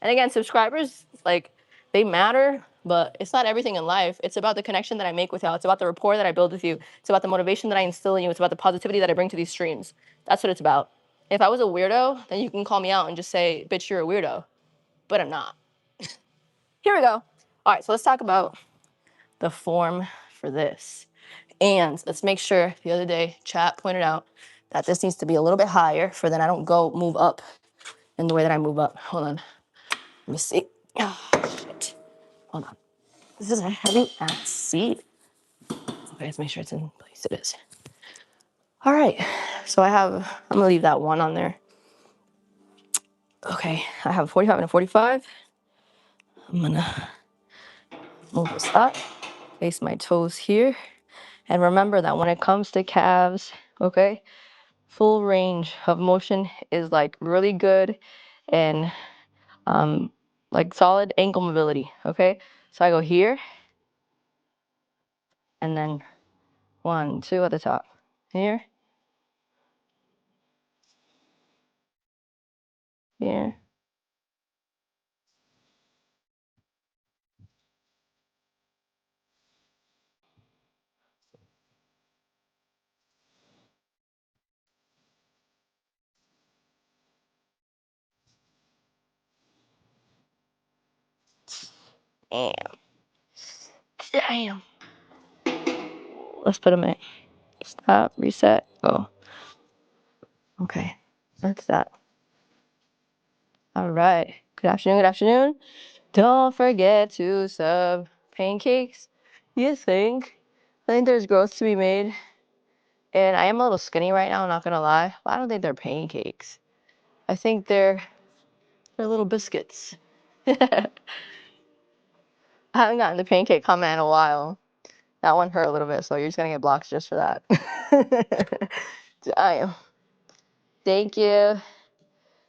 and again, subscribers, like, they matter, but it's not everything in life. It's about the connection that I make with y'all. It's about the rapport that I build with you. It's about the motivation that I instill in you. It's about the positivity that I bring to these streams. That's what it's about. If I was a weirdo, then you can call me out and just say, bitch, you're a weirdo. But I'm not. Here we go. All right, so let's talk about the form for this. And let's make sure, the other day, chat pointed out that this needs to be a little bit higher for then I don't move up in the way that I move up. Hold on. Let me see. Oh, shit. Hold on. This is a heavy ass seat. Okay, let's make sure it's in place. It is. All right. So I'm going to leave that one on there. Okay, I have 45 and a 45. I'm going to move this up, face my toes here. And remember that when it comes to calves, okay, full range of motion is like really good and like solid ankle mobility, okay? So I go here and then 1, 2 at the top. Here, here. Damn. Damn. Let's put them in. Stop, reset, go. Okay, that's that. All right. Good afternoon, good afternoon. Don't forget to sub pancakes. You think? I think there's growth to be made. And I am a little skinny right now, I'm not gonna lie. But I don't think they're pancakes. I think they're little biscuits. I haven't gotten the pancake comment in a while. That one hurt a little bit, so you're just gonna get blocked just for that. Damn. Thank you.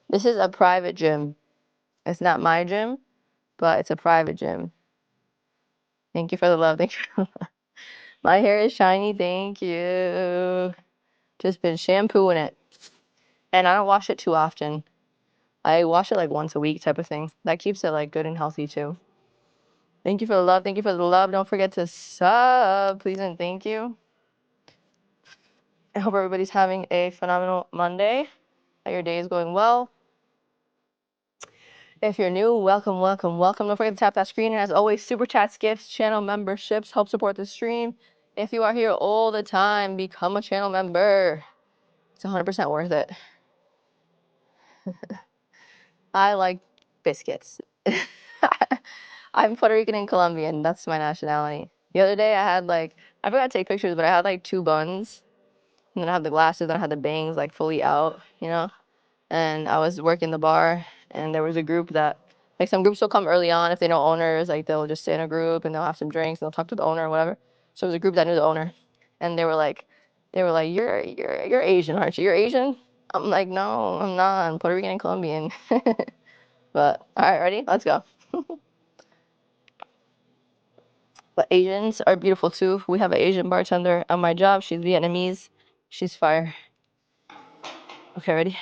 This is a private gym. It's not my gym, but it's a private gym. Thank you for the love. Thank you. My hair is shiny. Thank you. Just been shampooing it. And I don't wash it too often. I wash it like once a week type of thing. That keeps it like good and healthy too. Thank you for the love. Thank you for the love. Don't forget to sub, please and thank you. I hope everybody's having a phenomenal Monday. That your day is going well. If you're new, welcome, welcome, welcome. Don't forget to tap that screen. And as always, super chats, gifts, channel memberships help support the stream. If you are here all the time, become a channel member. It's 100% worth it. I like biscuits. I'm Puerto Rican and Colombian. That's my nationality. The other day I forgot to take pictures, but I had like 2 buns. And then I had the glasses, and I had the bangs like fully out, you know? And I was working the bar, and there was a group that, like some groups will come early on if they know owners, like they'll just sit in a group and they'll have some drinks and they'll talk to the owner or whatever. So it was a group that knew the owner. And they were like, you're Asian, aren't you? You're Asian? I'm like, no, I'm not. I'm Puerto Rican and Colombian. But, all right, ready? Let's go. But Asians are beautiful too. We have an Asian bartender on my job. She's Vietnamese. She's fire. Okay, ready?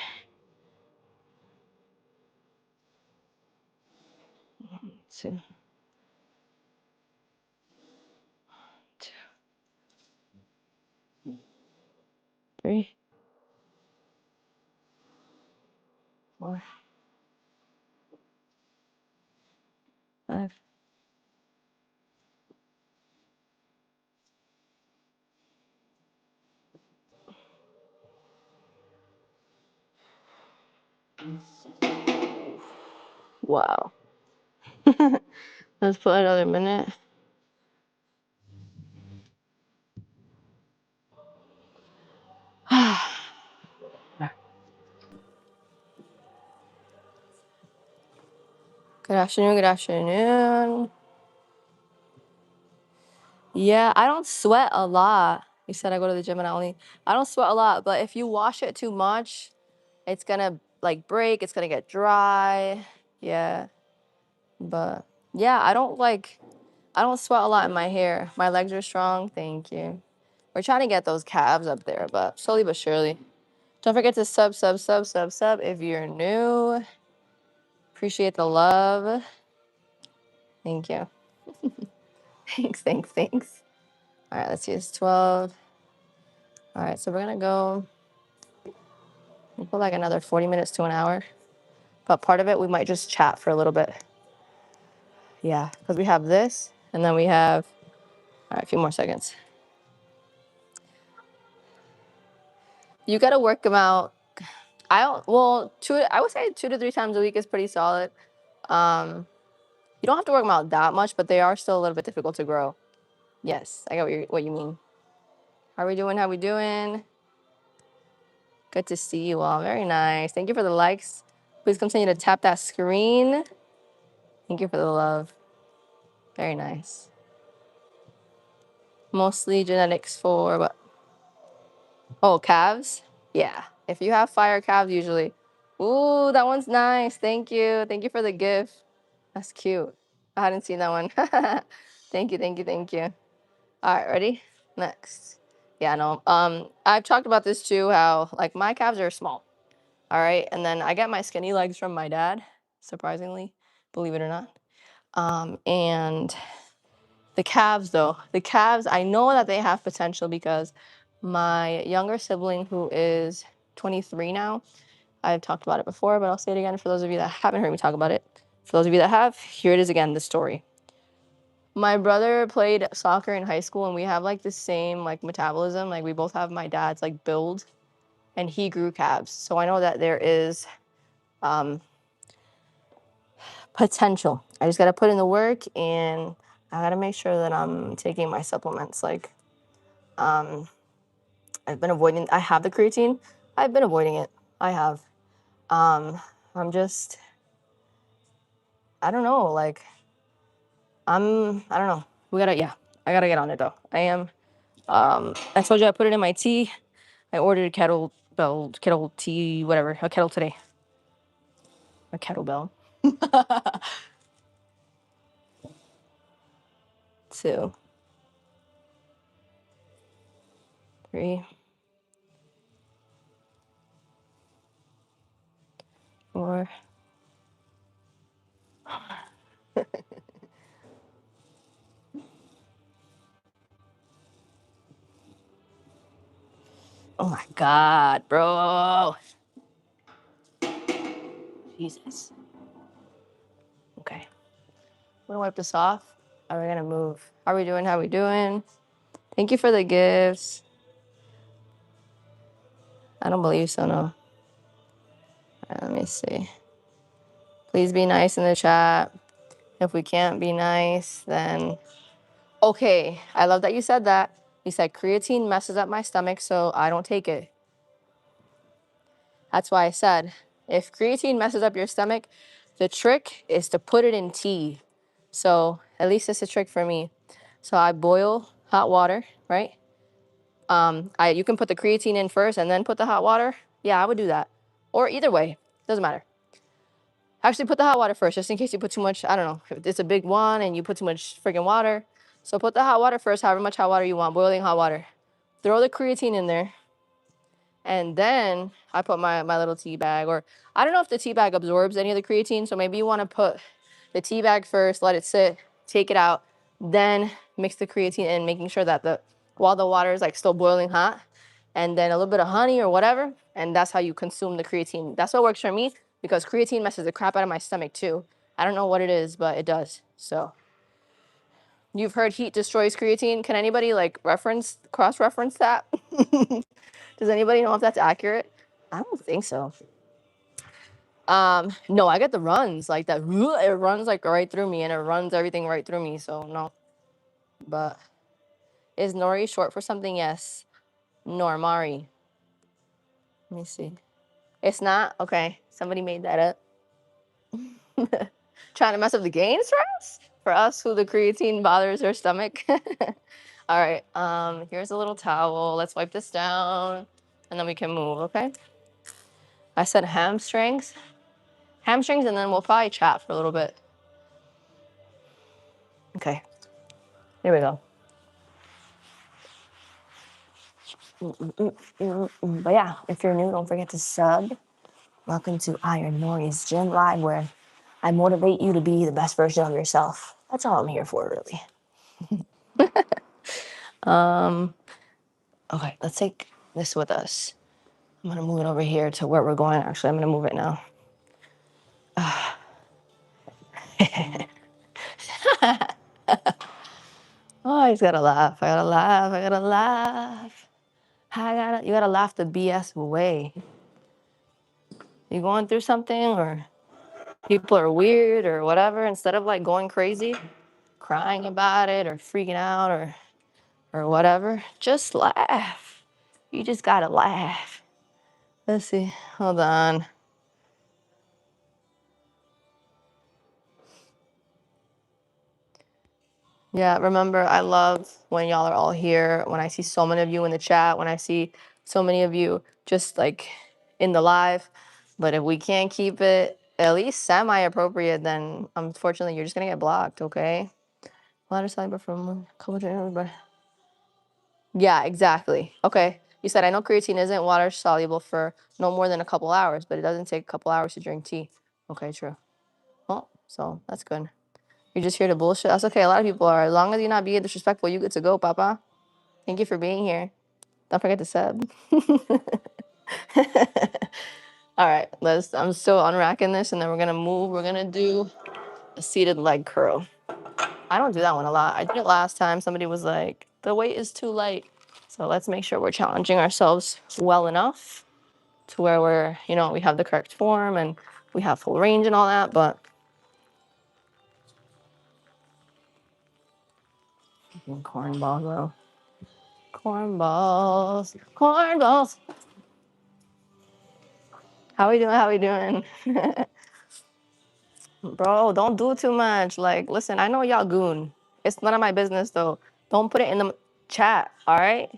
2, 2, 3, 4, 5. Wow. Let's put another minute. Good afternoon, good afternoon. Yeah, I don't sweat a lot. You said I go to the gym and I don't sweat a lot, but if you wash it too much, it's gonna like break, it's gonna get dry. Yeah. But yeah, I don't sweat a lot in my hair. My legs are strong. Thank you. We're trying to get those calves up there, but slowly but surely. Don't forget to sub if you're new. Appreciate the love. Thank you. Thanks. All right, let's use 12. All right, so we're gonna go like another 40 minutes to an hour. But part of it, we might just chat for a little bit. Yeah, because we have this, and then we have, all right, a few more seconds. You gotta work them out. I would say 2 to 3 times a week is pretty solid. You don't have to work them out that much, but they are still a little bit difficult to grow. Yes, I get what you mean. How we doing? How we doing? Good to see you all. Very nice. Thank you for the likes. Please continue to tap that screen. Thank you for the love. Very nice. Mostly genetics for what? Oh, calves? Yeah. If you have fire calves, usually. Ooh, that one's nice. Thank you. Thank you for the gift. That's cute. I hadn't seen that one. Thank you. All right, ready? Next. Yeah, no. I've talked about this too, how like my calves are small. All right. And then I got my skinny legs from my dad, surprisingly, believe it or not. And the calves, though, I know that they have potential because my younger sibling, who is 23 now, I've talked about it before, but I'll say it again for those of you that haven't heard me talk about it. For those of you that have, here it is again, the story. My brother played soccer in high school, and we have like the same like metabolism. Like we both have my dad's like build, and he grew calves. So I know that there is potential. I just got to put in the work, and I got to make sure that I'm taking my supplements. Like, I have the creatine. I've been avoiding it. I have. I'm just, I don't know. Like, I don't know. I got to get on it though. I told you I put it in my tea. I ordered a kettle tea, whatever, a kettle today. A kettlebell. 2, 3, 4. Oh my God, bro. Jesus. Okay. We're gonna wipe this off. Are we gonna move? How are we doing? How are we doing? Thank you for the gifts. I don't believe so, no. All right, let me see. Please be nice in the chat. If we can't be nice, then... Okay, I love that you said that. You said creatine messes up my stomach, so I don't take it. That's why I said, if creatine messes up your stomach, the trick is to put it in tea. So at least it's a trick for me. So I boil hot water, right? You can put the creatine in first and then put the hot water. Yeah, I would do that. Or either way, doesn't matter. Actually, put the hot water first, just in case you put too much. I don't know, if it's a big one and you put too much freaking water. So put the hot water first, however much hot water you want, boiling hot water. Throw the creatine in there. And then I put my little tea bag, or I don't know if the tea bag absorbs any of the creatine. So maybe you want to put the tea bag first, let it sit, take it out, then mix the creatine in, making sure that while the water is like still boiling hot, and then a little bit of honey or whatever. And that's how you consume the creatine. That's what works for me, because creatine messes the crap out of my stomach too. I don't know what it is, but it does. So you've heard heat destroys creatine. Can anybody like cross-reference that? Does anybody know if that's accurate? I don't think so. No, I get the runs like that. It runs like right through me, and it runs everything right through me. So no. But is Nori short for something? Yes. Normari. Let me see. It's not? Okay. Somebody made that up. Trying to mess up the gains for us? For us who the creatine bothers their stomach? All right, here's a little towel. Let's wipe this down, and then we can move, okay? I said hamstrings. Hamstrings, and then we'll probably chat for a little bit. Okay, here we go. But yeah, if you're new, don't forget to sub. Welcome to IronNori's Gym Live, where I motivate you to be the best version of yourself. That's all I'm here for, really. Okay, let's take this with us. I'm gonna move it over here to where we're going. Actually, I'm gonna move it now. Oh, I just gotta laugh. I gotta laugh. I gotta laugh. You gotta laugh the BS away. You going through something, or people are weird, or whatever. Instead of like going crazy, crying about it, or freaking out, or whatever, just laugh. You just gotta laugh. Let's see. Hold on. Yeah, remember, I love when y'all are all here, when I see so many of you in the chat, when I see so many of you just like in the live. But if we can't keep it at least semi-appropriate, then unfortunately you're just gonna get blocked, okay? Water soluble from a couple of everybody. Yeah, exactly. Okay. You said I know creatine isn't water soluble for no more than a couple hours, but it doesn't take a couple hours to drink tea. Okay, true. Well, so that's good. You're just here to bullshit. That's okay. A lot of people are. As long as you're not being disrespectful, you good to go, Papa. Thank you for being here. Don't forget to sub. All right, I'm still unracking this, and then we're gonna move. We're gonna do a seated leg curl. I don't do that one a lot. I did it last time. Somebody was like, the weight is too light. So let's make sure we're challenging ourselves well enough to where we're, we have the correct form and we have full range and all that, but cornballs though. Cornballs. Cornballs. How we doing? How we doing? Bro, don't do too much. Like, listen, I know y'all goon. It's none of my business though. Don't put it in the chat, all right?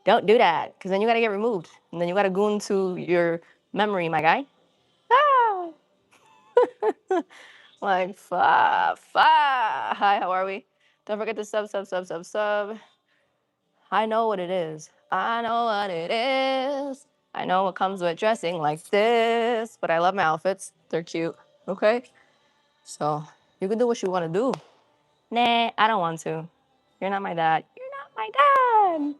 Don't do that, because then you gotta get removed. And then you gotta goon to your memory, my guy. Ah! Like, Hi, how are we? Don't forget to sub. I know what it is. I know what it is. I know what comes with dressing like this, but I love my outfits. They're cute, okay? So you can do what you want to do. Nah, I don't want to. You're not my dad. You're not my dad.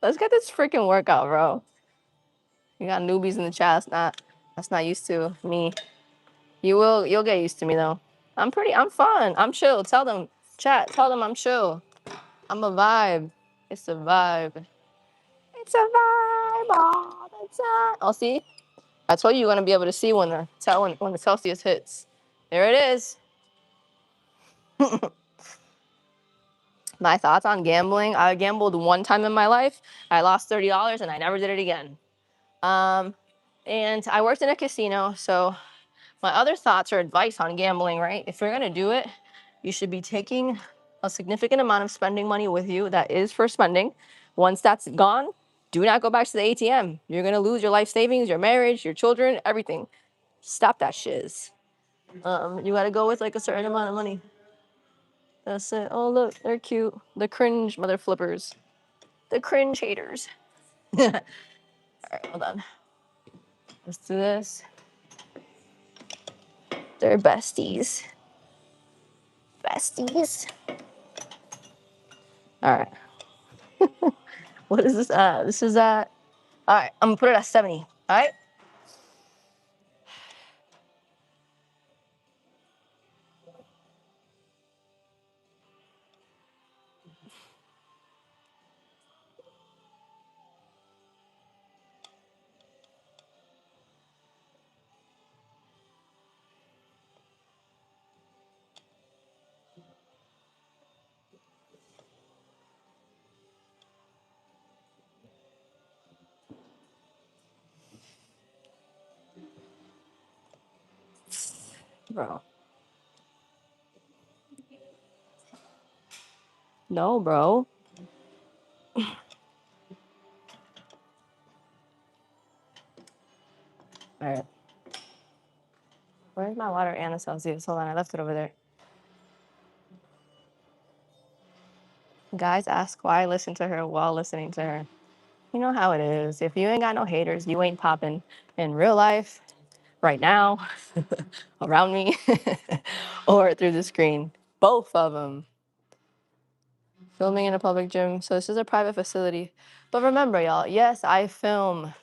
Let's get this freaking workout, bro. You got newbies in the chat. That's not used to me. You'll get used to me though. I'm fun. I'm chill. Tell them, chat, tell them I'm chill. I'm a vibe. It's a vibe. It's a vibe all the time. Oh, see? I told you you're gonna be able to see when the Celsius hits. There it is. My thoughts on gambling. I gambled one time in my life. I lost $30 and I never did it again. And I worked in a casino, so my other thoughts or advice on gambling, right? If you're gonna do it, you should be taking a significant amount of spending money with you that is for spending. Once that's gone, do not go back to the ATM. You're gonna lose your life savings, your marriage, your children, everything. Stop that shiz. You gotta go with like a certain amount of money. That's it. Oh look, they're cute. The cringe mother flippers. The cringe haters. All right, hold on. Let's do this. They're besties. Besties. All right. What is this at? This is at. All right, I'm gonna put it at 70. All right. Bro. No, bro. All right. Where's my water and the Celsius? Hold on, I left it over there. Guys ask why I listen to her while listening to her. You know how it is. If you ain't got no haters, you ain't popping in real life, right now, around me, or through the screen. Both of them. Filming in a public gym. So this is a private facility. But remember, y'all, yes, I film.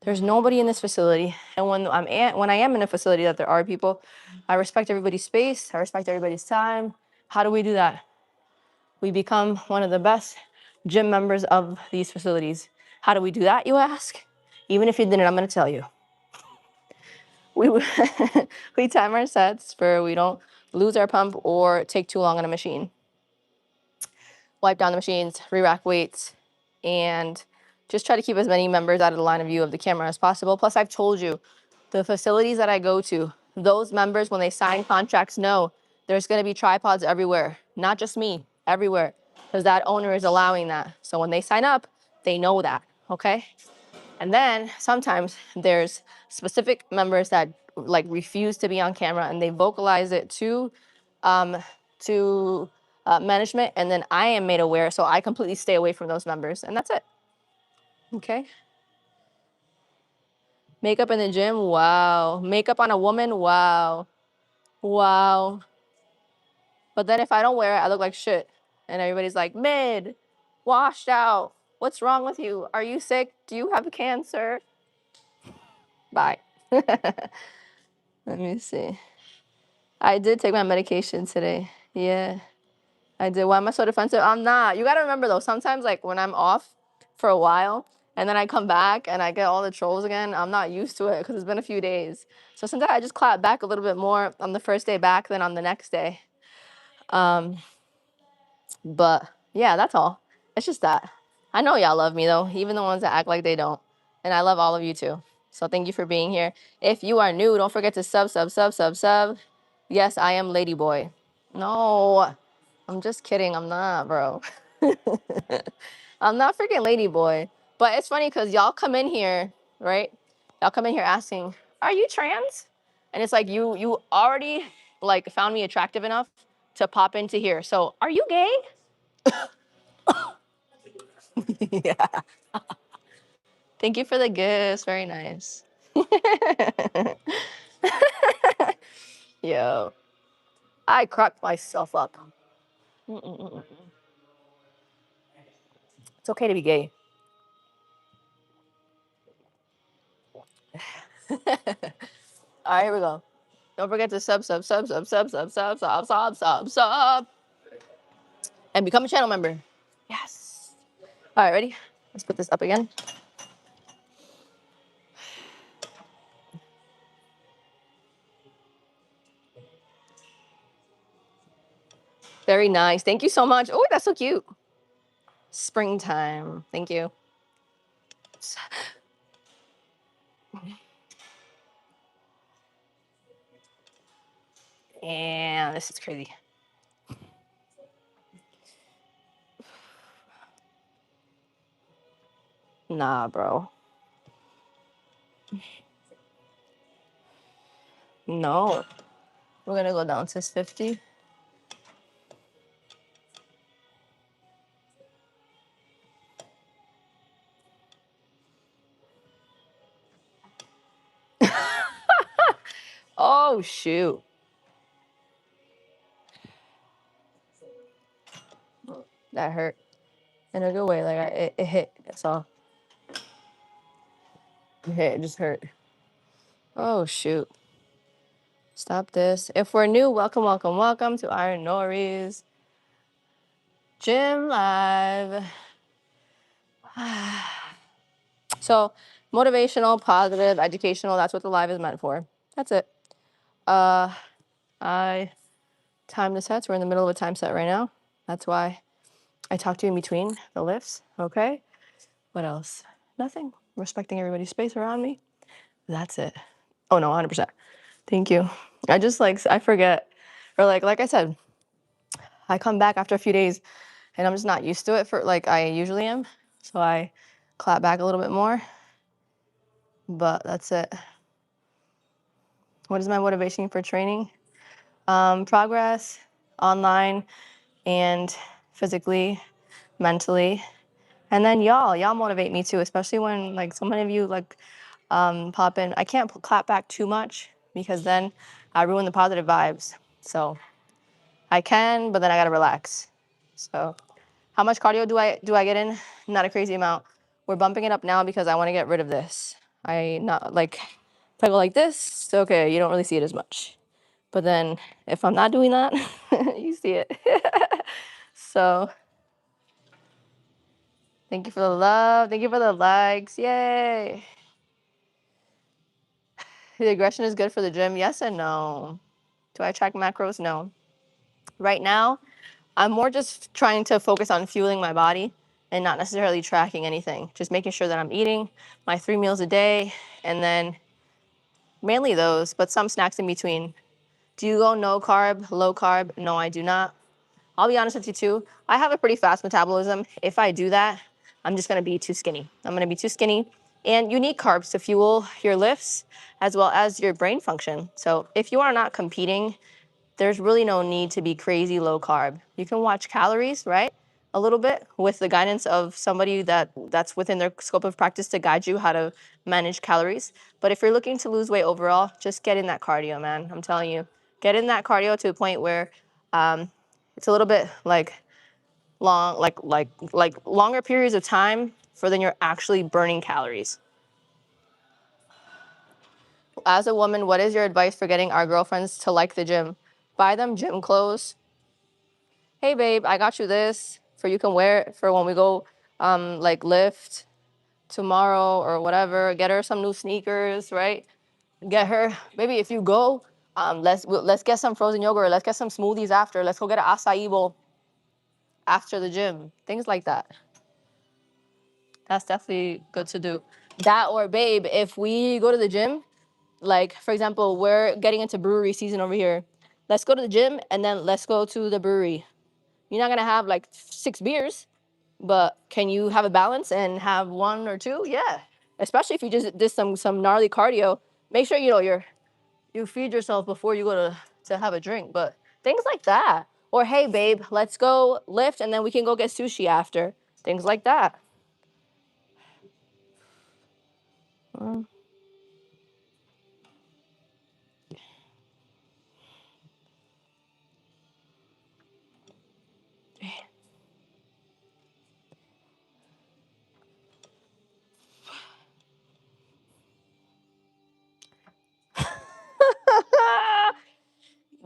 There's nobody in this facility. And when I am in a facility that there are people, I respect everybody's space. I respect everybody's time. How do we do that? We become one of the best gym members of these facilities. How do we do that, you ask? Even if you didn't, I'm going to tell you. We we time our sets for we don't lose our pump or take too long on a machine. Wipe down the machines, re-rack weights, and just try to keep as many members out of the line of view of the camera as possible. Plus, I've told you, the facilities that I go to, those members, when they sign contracts, know there's going to be tripods everywhere. Not just me, everywhere. Because that owner is allowing that. So when they sign up, they know that, okay? And then sometimes there's specific members that like refuse to be on camera and they vocalize it to management, and then I am made aware, so I completely stay away from those members, and that's it. Okay. Makeup in the gym, wow. Makeup on a woman, wow. Wow. But then if I don't wear it, I look like shit. And everybody's like, mid, washed out. What's wrong with you? Are you sick? Do you have cancer? Bye. Let me see. I did take my medication today. Yeah, I did. Why am I so defensive? I'm not. You got to remember, though, sometimes, like, when I'm off for a while and then I come back and I get all the trolls again, I'm not used to it because it's been a few days. So sometimes I just clap back a little bit more on the first day back than on the next day. But yeah, that's all. It's just that. I know y'all love me though, even the ones that act like they don't. And I love all of you too. So thank you for being here. If you are new, don't forget to sub. Yes, I am Ladyboy. No, I'm just kidding. I'm not, bro. I'm not freaking Ladyboy. But it's funny because y'all come in here, right? Y'all come in here asking, "Are you trans?" And it's like you already like found me attractive enough to pop into here. So are you gay? Yeah. Thank you for the gifts. Very nice. Yo, I cracked myself up. Mm-mm-mm. It's okay to be gay. All right, here we go. Don't forget to sub, and become a channel member. Yes. All right, ready? Let's put this up again. Very nice. Thank you so much. Oh, that's so cute. Springtime. Thank you. And this is crazy. Nah, bro. No. We're gonna go down to 50. Oh, shoot. That hurt. In a good way. Like, it hit. That's all. It hit. It just hurt. Oh, shoot. Stop this. If we're new, welcome to IronNori's Gym Live. So, motivational, positive, educational, that's what the live is meant for. That's it. I time the sets. We're in the middle of a time set right now. That's why I talk to you in between the lifts. Okay. What else? Nothing. Respecting everybody's space around me. That's it. Oh, no, 100%. Thank you. I just like, I forget. Or like I said, I come back after a few days and I'm just not used to it for like I usually am. So I clap back a little bit more. But that's it. What is my motivation for training? Progress, online and physically, mentally. And then y'all motivate me too, especially when like so many of you like pop in. I can't clap back too much because then I ruin the positive vibes. So I can, but then I gotta relax. So how much cardio do I get in? Not a crazy amount. We're bumping it up now because I want to get rid of this. I not like if I go like this, okay, you don't really see it as much. But then if I'm not doing that, you see it. So thank you for the love. Thank you for the likes. Yay. The aggression is good for the gym. Yes and no. Do I track macros? No. Right now, I'm more just trying to focus on fueling my body and not necessarily tracking anything. Just making sure that I'm eating my 3 meals a day and then mainly those, but some snacks in between. Do you go no carb, low carb? No, I do not. I'll be honest with you too. I have a pretty fast metabolism. If I do that, I'm just gonna be too skinny. I'm gonna be too skinny. And you need carbs to fuel your lifts as well as your brain function. So if you are not competing, there's really no need to be crazy low carb. You can watch calories, right? A little bit with the guidance of somebody that's within their scope of practice to guide you how to manage calories. But if you're looking to lose weight overall, just get in that cardio, man. I'm telling you, get in that cardio to a point where it's a little bit like long, like longer periods of time for then you're actually burning calories. As a woman, what is your advice for getting our girlfriends to like the gym? Buy them gym clothes. Hey babe, I got you this for you can wear it for when we go like lift tomorrow or whatever. Get her some new sneakers, right? Get her maybe if you go, let's get some frozen yogurt. Let's get some smoothies after. Let's go get an acai bowl after the gym. Things like that. That's definitely good to do. That or babe, if we go to the gym, like for example, we're getting into brewery season over here. Let's go to the gym and then let's go to the brewery. You're not gonna have like 6 beers, but can you have a balance and have 1 or 2? Yeah. Especially if you just did some gnarly cardio. Make sure you feed yourself before you go to have a drink. But things like that. Or hey babe, let's go lift and then we can go get sushi after. Things like that.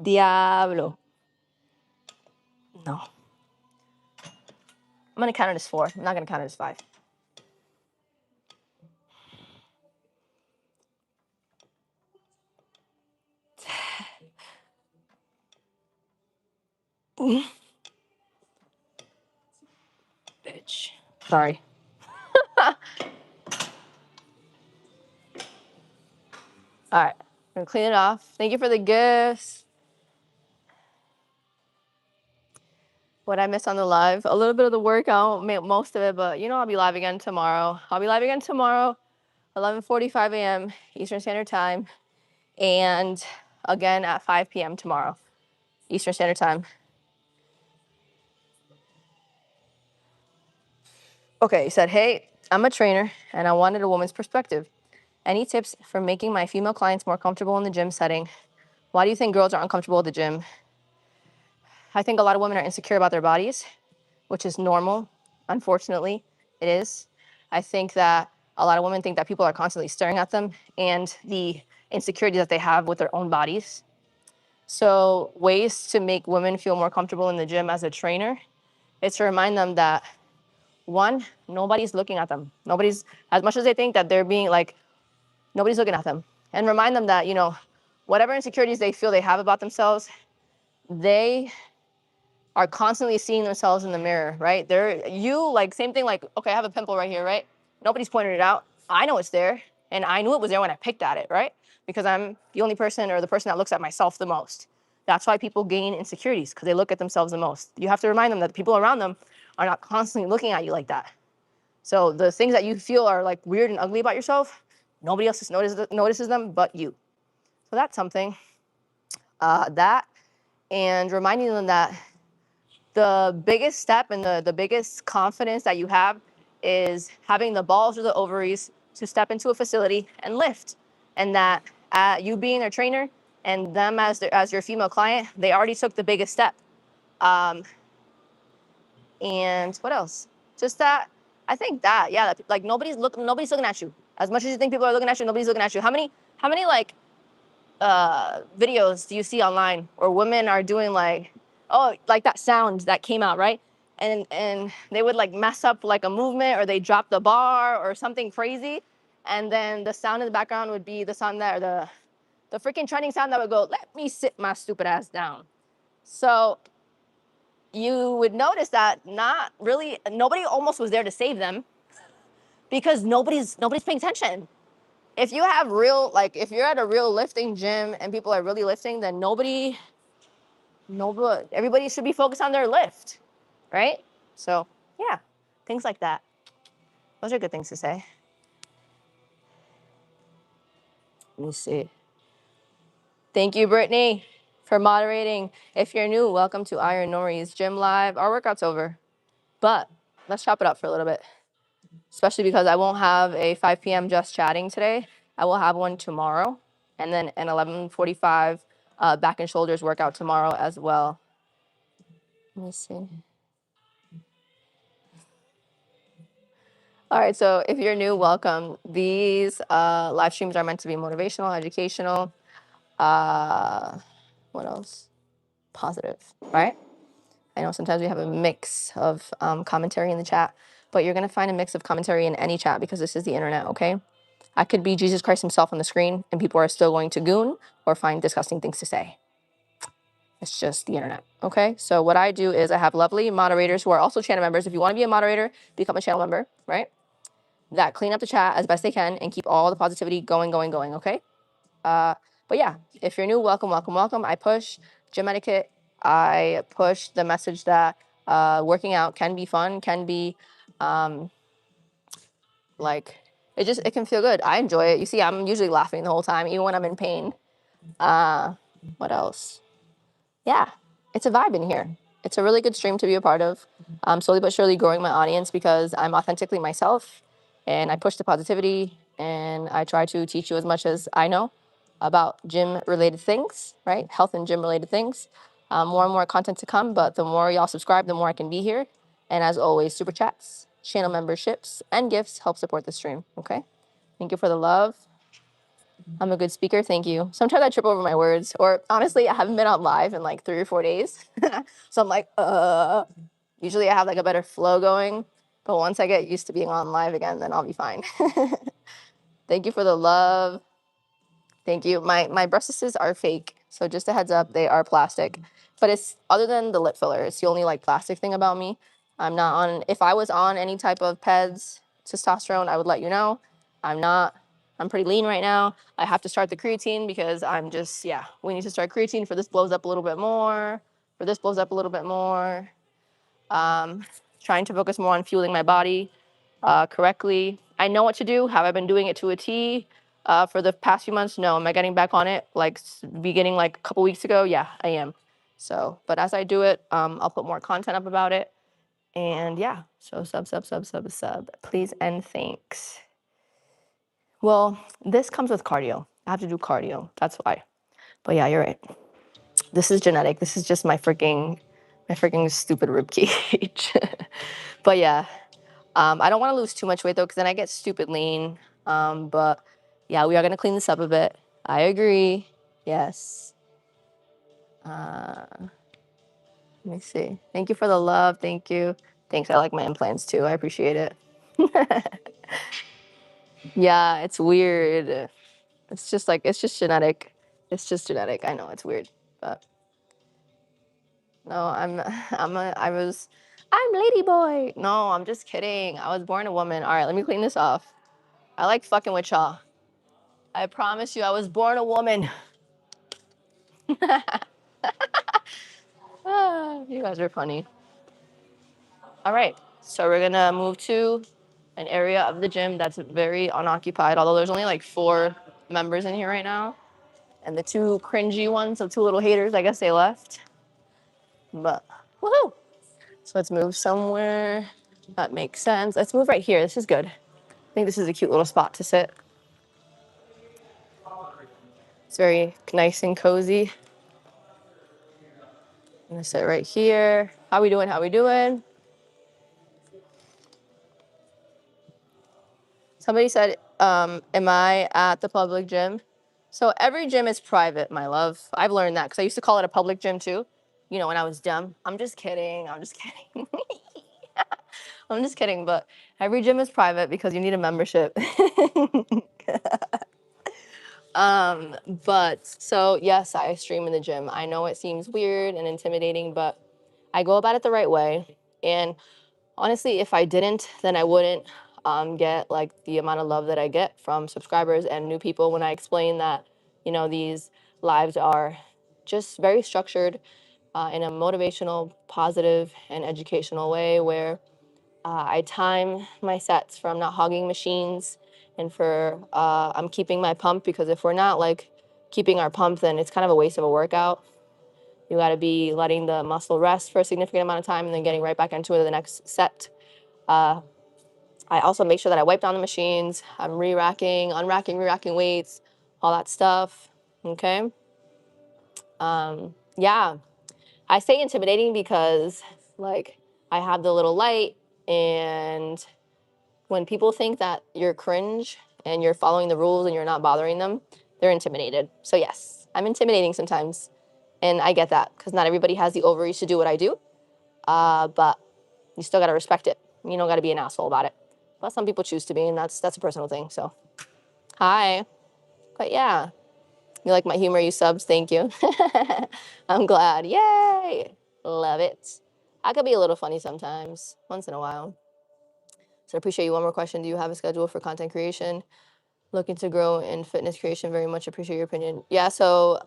Diablo. No. I'm gonna count it as 4. I'm not gonna count it as 5. Bitch. Sorry. All right. I'm gonna clean it off. Thank you for the gifts. What I missed on the live, a little bit of the workout, most of it, but I'll be live again tomorrow. 11:45 a.m. Eastern Standard Time, and again at 5 p.m. tomorrow, Eastern Standard Time. Okay, he said, hey, I'm a trainer, and I wanted a woman's perspective. Any tips for making my female clients more comfortable in the gym setting? Why do you think girls are uncomfortable at the gym? I think a lot of women are insecure about their bodies, which is normal. Unfortunately, it is. I think that a lot of women think that people are constantly staring at them and the insecurity that they have with their own bodies. So ways to make women feel more comfortable in the gym as a trainer is to remind them that, one, nobody's looking at them. Nobody's, as much as they think that they're being like, nobody's looking at them. And remind them that, whatever insecurities they feel they have about themselves, they are constantly seeing themselves in the mirror, right? Same thing, like, okay, I have a pimple right here, right? Nobody's pointed it out. I know it's there, and I knew it was there when I picked at it, right? because I'm the only person or the person that looks at myself the most. That's why people gain insecurities, because they look at themselves the most. You have to remind them that the people around them are not constantly looking at you like that. So the things that you feel are like weird and ugly about yourself, nobody else notices them but you. So that's something. That, and reminding them that the biggest step and the biggest confidence that you have is having the balls or the ovaries to step into a facility and lift. And that you being their trainer and them as your female client, they already took the biggest step. And what else? Just that, I think that, yeah, like nobody's looking at you. As much as you think people are looking at you, nobody's looking at you. How many like videos do you see online where women are doing like, oh, like that sound that came out, right? And they would like mess up like a movement, or they drop the bar or something crazy, and then the sound in the background would be the sound that, or the freaking trending sound that would go, "Let me sit my stupid ass down." So you would notice that not really, nobody almost was there to save them, because nobody's paying attention. If you have real, like if you're at a real lifting gym and people are really lifting, then everybody should be focused on their lift, right? So yeah, things like that. Those are good things to say. Let me see. Thank you, Brittany, for moderating. If you're new, welcome to IronNori's Gym Live. Our workout's over, but let's chop it up for a little bit, especially because I won't have a 5 p.m. just chatting today. I will have one tomorrow, and then an 11:45 back and shoulders workout tomorrow as well. Let me see. All right, so if you're new, welcome. These live streams are meant to be motivational, educational, what else? Positive, right? I know sometimes we have a mix of commentary in the chat, but you're gonna find a mix of commentary in any chat because this is the internet, okay? I could be Jesus Christ himself on the screen and people are still going to goon or find disgusting things to say. It's just the internet, okay? So what I do is I have lovely moderators who are also channel members. If you wanna be a moderator, become a channel member, right? That clean up the chat as best they can and keep all the positivity going, okay? But yeah, if you're new, welcome. I push gym etiquette. I push the message that working out can be fun, can be like, it can feel good. I enjoy it. You see, I'm usually laughing the whole time, even when I'm in pain. What else? Yeah, it's a vibe in here. It's a really good stream to be a part of. I'm slowly but surely growing my audience because I'm authentically myself, and I push the positivity, and I try to teach you as much as I know about gym related things, right? Health and gym related things. More and more content to come, but the more y'all subscribe, the more I can be here. And as always, super chats, channel memberships, and gifts help support the stream, okay? Thank you for the love. I'm a good speaker. Thank you. Sometimes I trip over my words, or honestly, I haven't been on live in like 3 or 4 days. So I'm like, usually I have like a better flow going, but once I get used to being on live again, then I'll be fine. Thank you for the love. Thank you. My breastises are fake. So just a heads up, they are plastic, but it's other than the lip filler, it's the only like plastic thing about me. I'm not on, if I was on any type of PEDs, testosterone, I would let you know. I'm not. I'm pretty lean right now. I have to start the creatine because I'm just, yeah, we need to start creatine for this blows up a little bit more, for this blows up a little bit more. Trying to focus more on fueling my body correctly. I know what to do. Have I been doing it to a T for the past few months? No. Am I getting back on it like beginning like a couple weeks ago? Yeah, I am. So, but as I do it, I'll put more content up about it. And yeah, so sub. Please and thanks. Well, this comes with cardio. I have to do cardio. That's why. But yeah, you're right. This is genetic. This is just my freaking stupid rib cage. But yeah, I don't want to lose too much weight though, because then I get stupid lean. But yeah, we are gonna clean this up a bit. I agree. Yes. Let me see. Thank you for the love. Thank you. Thanks. I like my implants too. I appreciate it. Yeah, it's weird. It's just genetic. It's just genetic. I know it's weird, but no, I'm lady boy. No, I'm just kidding. I was born a woman. All right, let me clean this off. I like fucking with y'all. I promise you, I was born a woman. You guys are funny. All right, so we're gonna move to an area of the gym that's very unoccupied, although there's only like 4 members in here right now. And the 2 cringy ones, the 2 little haters, I guess they left. But, woohoo! So let's move somewhere that makes sense. Let's move right here. This is good. I think this is a cute little spot to sit. It's very nice and cozy. I'm gonna sit right here. How we doing? How we doing? Somebody said, am I at the public gym? So every gym is private, my love. I've learned that because I used to call it a public gym too. You know, when I was dumb. I'm just kidding. I'm just kidding. I'm just kidding. But every gym is private because you need a membership. But so yes, I stream in the gym. I know it seems weird and intimidating, but I go about it the right way. And honestly, if I didn't, then I wouldn't get like the amount of love that I get from subscribers and new people when I explain that, you know, these lives are just very structured in a motivational, positive, and educational way where I time my sets from not hogging machines and for I'm keeping my pump because if we're not like keeping our pump, then it's kind of a waste of a workout. You got to be letting the muscle rest for a significant amount of time and then getting right back into it the next set. I also make sure that I wipe down the machines. I'm re-racking, unracking, re-racking weights, all that stuff. Okay. Yeah. I say intimidating because like I have the little light and when people think that you're cringe and you're following the rules and you're not bothering them, they're intimidated. So yes, I'm intimidating sometimes. And I get that because not everybody has the ovaries to do what I do. But you still got to respect it. You don't got to be an asshole about it. But some people choose to be, and that's a personal thing. So, hi. But yeah, you like my humor, you subs. Thank you. I'm glad. Yay. Love it. I could be a little funny sometimes, once in a while. So I appreciate you. One more question. Do you have a schedule for content creation? Looking to grow in fitness creation. Very much appreciate your opinion. Yeah, so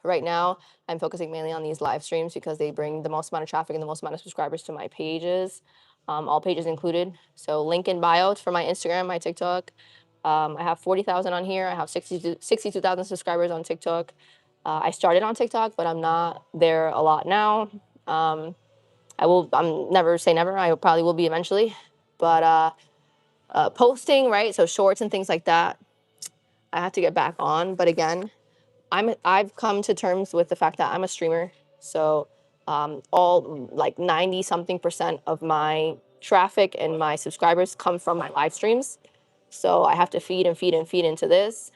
right now I'm focusing mainly on these live streams because they bring the most amount of traffic and the most amount of subscribers to my pages, all pages included. So link in bio for my Instagram, my TikTok. I have 40,000 on here. I have 62,000 subscribers on TikTok. I started on TikTok, but I'm not there a lot now. I'm never say never. I probably will be eventually. But posting, right? So shorts and things like that. I have to get back on. But again, I've come to terms with the fact that I'm a streamer. So all like 90 something percent of my traffic and my subscribers come from my live streams. So I have to feed and feed and feed into this.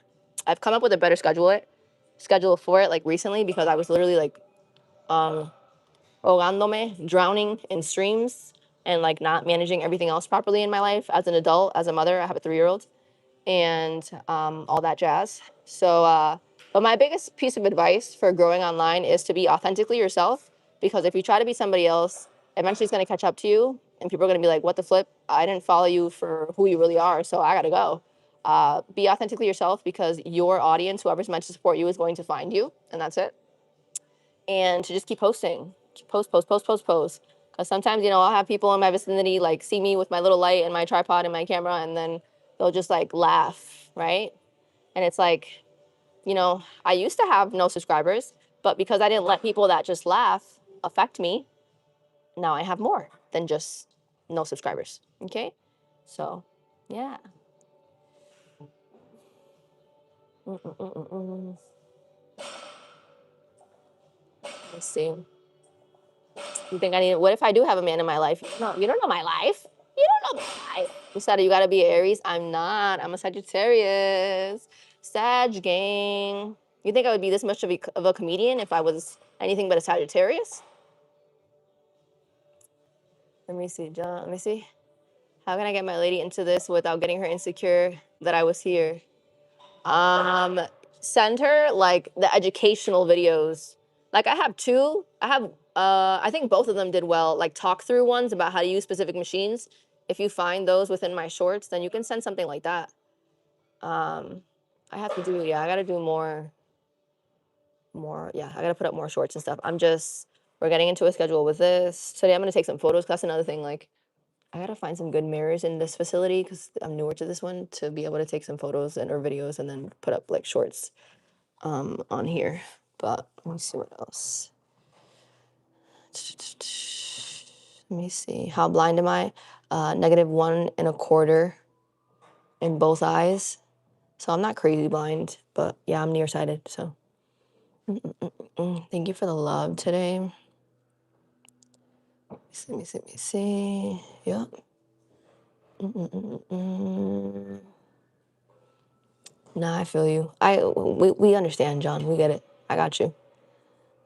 I've come up with a better schedule for it like recently because I was literally like ahogándome, drowning in streams and like not managing everything else properly in my life as an adult, as a mother. I have a 3-year-old and all that jazz. So, but my biggest piece of advice for growing online is to be authentically yourself because if you try to be somebody else, eventually it's going to catch up to you and people are going to be like, what the flip? I didn't follow you for who you really are, so I got to go. Be authentically yourself because your audience, whoever's meant to support you, is going to find you, and that's it. And to just keep posting, post. Because sometimes, you know, I'll have people in my vicinity like see me with my little light and my tripod and my camera, and then they'll just like laugh, right? And it's like, you know, I used to have no subscribers, but because I didn't let people that just laugh affect me, now I have more than just no subscribers. Okay? So, yeah. Let's see. You think I need? What if I do have a man in my life? No, you don't know my life. You don't know my life. You said you gotta be Aries. I'm not. I'm a Sagittarius. Sag gang. You think I would be this much of a comedian if I was anything but a Sagittarius? Let me see, John. Let me see. How can I get my lady into this without getting her insecure that I was here? Um, Send her like the educational videos. Like I have 2. I think both of them did well, like talk through ones about how to use specific machines. If you find those within my shorts, then you can send something like that. I have to do, yeah, I gotta do more, yeah, I gotta put up more shorts and stuff. We're getting into a schedule with this. Today I'm gonna take some photos. 'Cause that's another thing. Like, I gotta find some good mirrors in this facility because I'm newer to this one to be able to take some photos and or videos and then put up like shorts on here. But let me see what else. Let me see. How blind am I? -1.25 in both eyes. So I'm not crazy blind, but yeah, I'm nearsighted. So thank you for the love today. Let me see. Let me see. Yep. Nah, I feel you. We understand, John. We get it. I got you.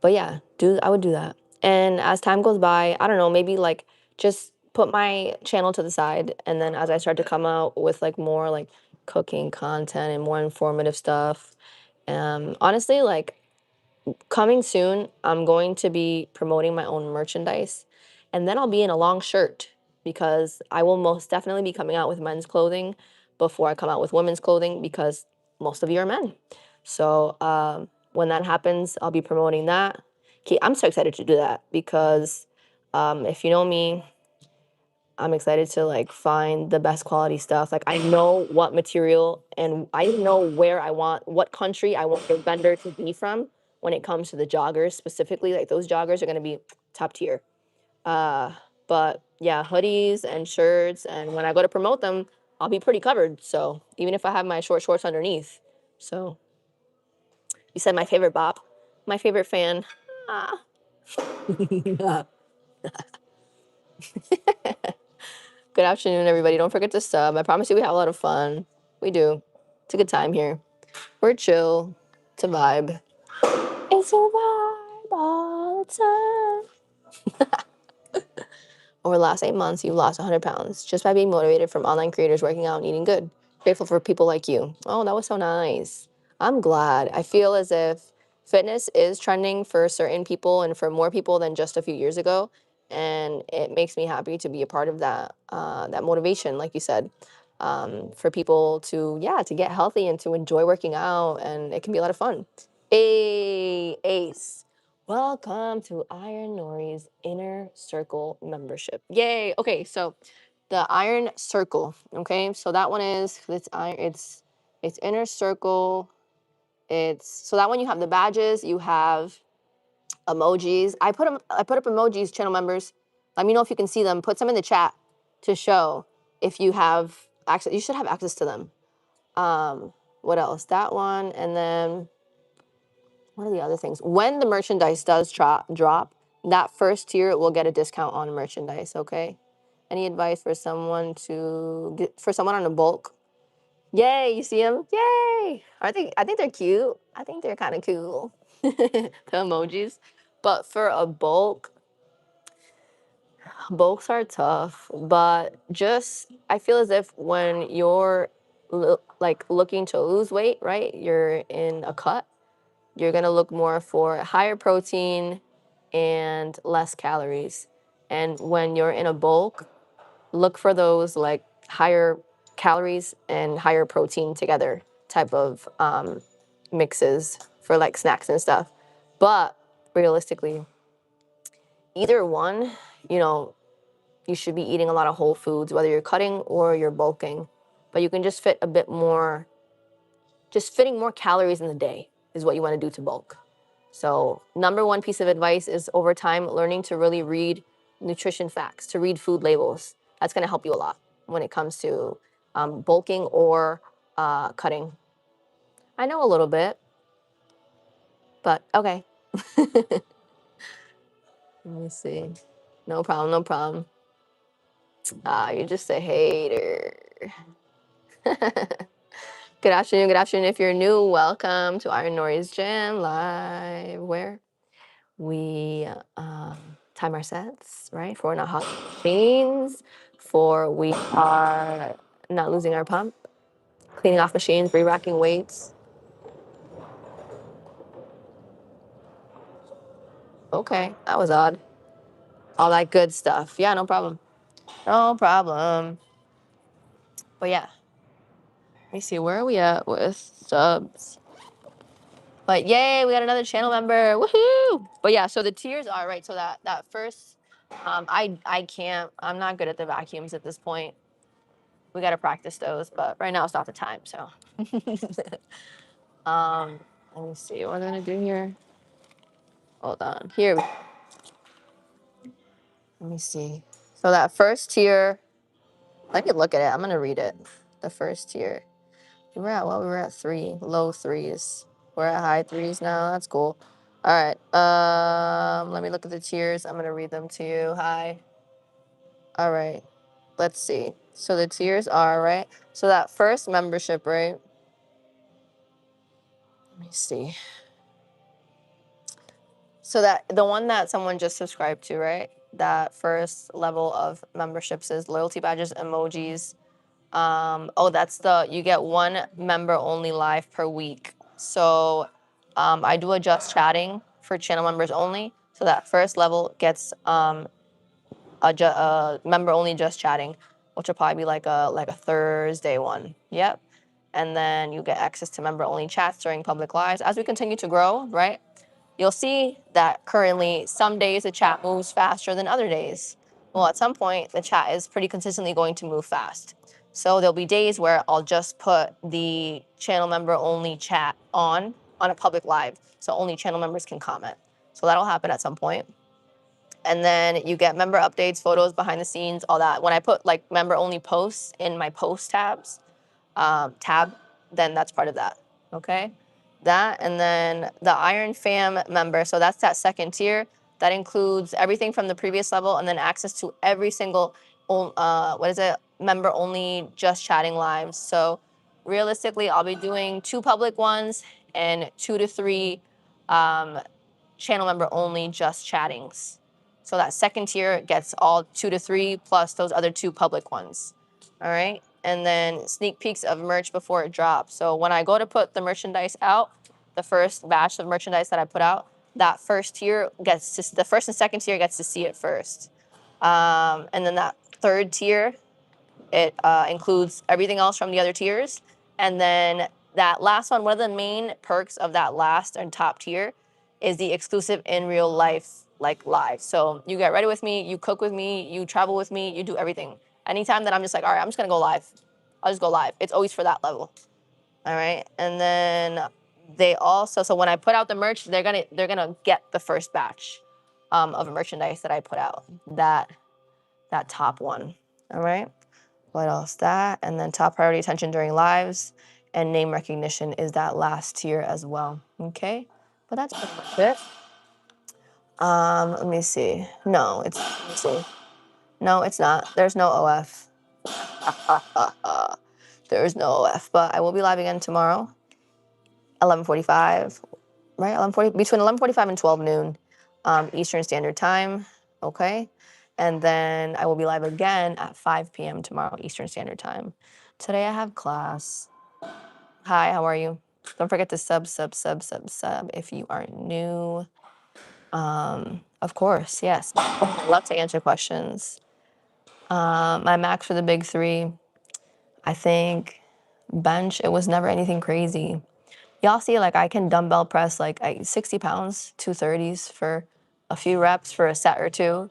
But yeah, I would do that. And as time goes by, I don't know, maybe like just put my channel to the side, and then as I start to come out with like more like cooking content and more informative stuff, honestly, like coming soon, I'm going to be promoting my own merchandise, and then I'll be in a long shirt because I will most definitely be coming out with men's clothing before I come out with women's clothing because most of you are men. So when that happens, I'll be promoting that. Okay, I'm so excited to do that because if you know me, I'm excited to like find the best quality stuff. Like I know what material and I know where I want, what country I want the vendor to be from when it comes to the joggers specifically. Like those joggers are going to be top tier. But yeah, hoodies and shirts. And when I go to promote them, I'll be pretty covered. So even if I have my short shorts underneath. So you said my favorite bop, my favorite fan. Ah. Good afternoon, everybody. Don't forget to sub. I promise you we have a lot of fun. We do. It's a good time here. We're chill. It's a vibe. It's a vibe all the time. Over the last 8 months, you've lost 100 pounds just by being motivated from online creators working out and eating good. Grateful for people like you. Oh, that was so nice. I'm glad. I feel as if fitness is trending for certain people and for more people than just a few years ago. And it makes me happy to be a part of that, that motivation, like you said, for people to, yeah, to get healthy and to enjoy working out. And it can be a lot of fun. Ace. Welcome to IronNori's Inner Circle membership. Yay! Okay, so the Iron Circle. Okay, so that one is it's Inner Circle. It's so that one you have the badges, you have emojis. I put up emojis, channel members. Let me know if you can see them. Put some in the chat to show if you have access. You should have access to them. What else? That one, and then what are the other things? When the merchandise does drop, that first tier will get a discount on merchandise, okay? Any advice for someone on a bulk? Yay, you see them? Yay! I think they're cute. I think they're kind of cool. The emojis. But for a bulks are tough, but just I feel as if when you're like looking to lose weight, right? You're in a cut. You're going to look more for higher protein and less calories. And when you're in a bulk, look for those like higher calories and higher protein together type of mixes for like snacks and stuff. But realistically, either one, you know, you should be eating a lot of whole foods, whether you're cutting or you're bulking. But you can just fitting more calories in the day is what you want to do to bulk. So number one piece of advice is over time, learning to really read nutrition facts, to read food labels. That's going to help you a lot when it comes to bulking or cutting. I know a little bit, but okay. Let me see. No problem, no problem. You're just a hater. Good afternoon, good afternoon. If you're new, welcome to IronNori's Gym Live, where we time our sets, right? For we're not hot machines, for we are not losing our pump, cleaning off machines, re-racking weights. Okay, that was odd. All that good stuff. Yeah, no problem. No problem. But yeah. Let me see, where are we at with subs? But yay, we got another channel member. Woohoo! But yeah, so the tiers are right. So that first, I can't. I'm not good at the vacuums at this point. We got to practice those, but right now it's not the time. So, let me see what we're gonna do here. Hold on. Here we go. Let me see. So that first tier, let me look at it. I'm gonna read it. The first tier. We were at what? We were at 3, low 3s. We're at high 3s now. That's cool. All right. Let me look at the tiers. I'm gonna read them to you. Hi. All right. Let's see. So the tiers are right. So that first membership, right? Let me see. So that the one that someone just subscribed to, right? That first level of memberships is loyalty badges, emojis. Oh, that's you get one member only live per week. So I do a just chatting for channel members only. So that first level gets a member only just chatting, which will probably be like a Thursday one. Yep. And then you get access to member only chats during public lives. As we continue to grow, right? You'll see that currently some days the chat moves faster than other days. Well, at some point, the chat is pretty consistently going to move fast. So there'll be days where I'll just put the channel member only chat on a public live. So only channel members can comment. So that'll happen at some point. And then you get member updates, photos, behind the scenes, all that. When I put like member only posts in my post tab, then that's part of that. Okay, that, and then the Iron Fam member. So that's that second tier. That includes everything from the previous level, and then access to every single member only just chatting lives. So realistically, I'll be doing 2 public ones and 2 to 3 channel member only just chattings. So that second tier gets all 2 to 3 plus those other 2 public ones. All right. And then sneak peeks of merch before it drops. So when I go to put the merchandise out, the first batch of merchandise that I put out, that first tier the first and second tier gets to see it first. And then that third tier, it includes everything else from the other tiers. And then that last one of the main perks of that last and top tier is the exclusive in real life, like live. So you get ready with me, you cook with me, you travel with me, you do everything. Anytime that I'm just like, all right, I'm just gonna go live. I'll just go live. It's always for that level. All right. And then they also, so when I put out the merch, they're gonna get the first batch of merchandise that I put out. That top one. All right. What else? That, and then top priority attention during lives, and name recognition is that last tier as well. Okay, but that's pretty much it. Let me see. Let me see. No, it's not. There's no OF. There's no OF, but I will be live again tomorrow, 11:45, right? 11:40, between 11:45 and 12 noon, Eastern Standard Time. Okay, and then I will be live again at 5 p.m. tomorrow, Eastern Standard Time. Today I have class. Hi, how are you? Don't forget to sub if you are new. Of course, yes. I'd love to answer questions. My max for the big 3, I think bench, it was never anything crazy. Y'all see, like, I can dumbbell press like 60 pounds, 230s for a few reps for a set or 2.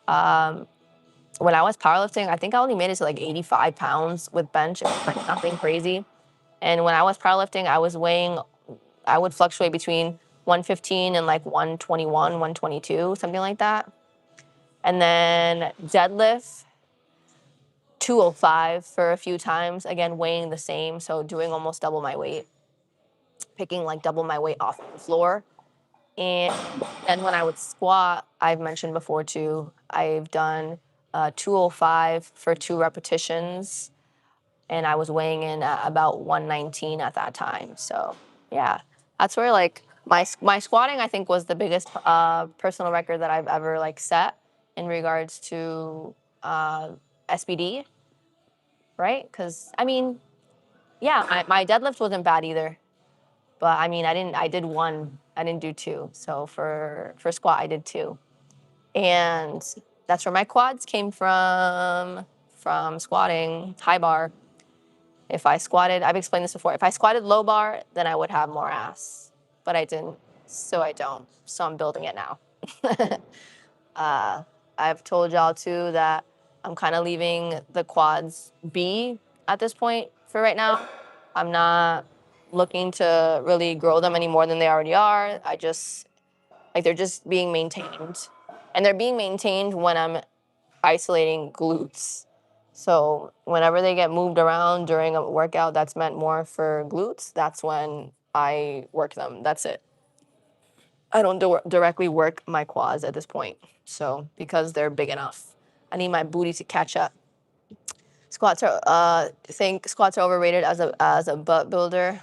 When I was powerlifting, I think I only made it to like 85 pounds with bench. It was like nothing crazy. And when I was powerlifting, I would fluctuate between 115 and like 121, 122, something like that. And then deadlift, 205 for a few times, again, weighing the same. So doing almost double my weight, picking like double my weight off the floor. And when I would squat, I've mentioned before too, I've done 205 for 2 repetitions. And I was weighing in at about 119 at that time. So yeah, that's where like my squatting, I think, was the biggest personal record that I've ever like set in regards to SBD, right? Because I mean, yeah, my deadlift wasn't bad either, but I mean, I did 1, I didn't do 2. So for squat, I did 2, and that's where my quads came from squatting high bar. If I squatted, I've explained this before, if I squatted low bar, then I would have more ass. But I didn't, so I don't. So I'm building it now. I've told y'all too that I'm kind of leaving the quads be at this point for right now. I'm not looking to really grow them any more than they already are. I just, like, they're just being maintained. And they're being maintained when I'm isolating glutes. So whenever they get moved around during a workout that's meant more for glutes, that's when I work them. That's it. I don't directly work my quads at this point. So because they're big enough, I need my booty to catch up. Squats are think squats are overrated as a butt builder.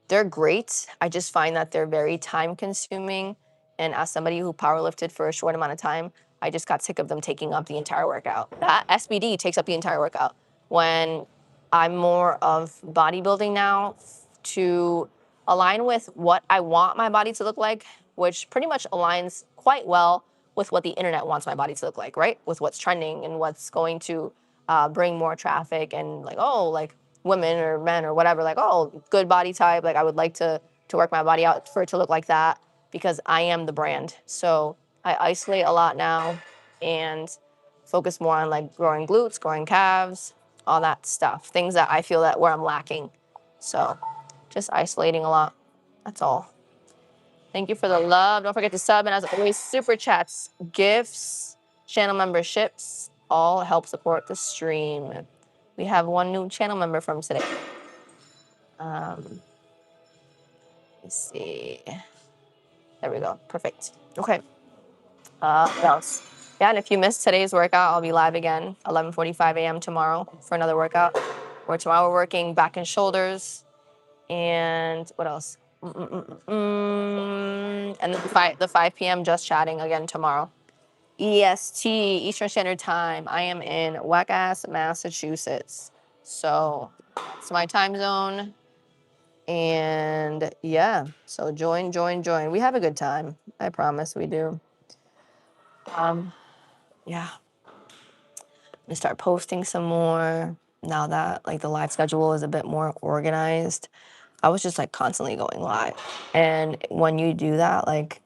They're great. I just find that they're very time consuming. And as somebody who powerlifted for a short amount of time, I just got sick of them taking up the entire workout. That SBD takes up the entire workout. When I'm more of bodybuilding now to align with what I want my body to look like, which pretty much aligns quite well with what the internet wants my body to look like, right? With what's trending and what's going to bring more traffic and like, oh, like women or men or whatever, like, oh, good body type. Like I would like to work my body out for it to look like that because I am the brand. So I isolate a lot now and focus more on like growing glutes, growing calves, all that stuff. Things that I feel that where I'm lacking. So just isolating a lot. That's all. Thank you for the love. Don't forget to sub. And as always, super chats, gifts, channel memberships, all help support the stream. We have one new channel member from today. Let's see. There we go. Perfect. Okay. What else? Yeah, and if you missed today's workout, I'll be live again, 11:45 a.m. tomorrow for another workout. Where tomorrow we're working back and shoulders. And what else? And then the 5 p.m. just chatting again tomorrow. EST, Eastern Standard Time. I am in whack-ass Massachusetts. So it's my time zone. And yeah, so join. We have a good time. I promise we do. Yeah. I'm gonna start posting some more now that like the live schedule is a bit more organized. I was just like constantly going live. And when you do that, like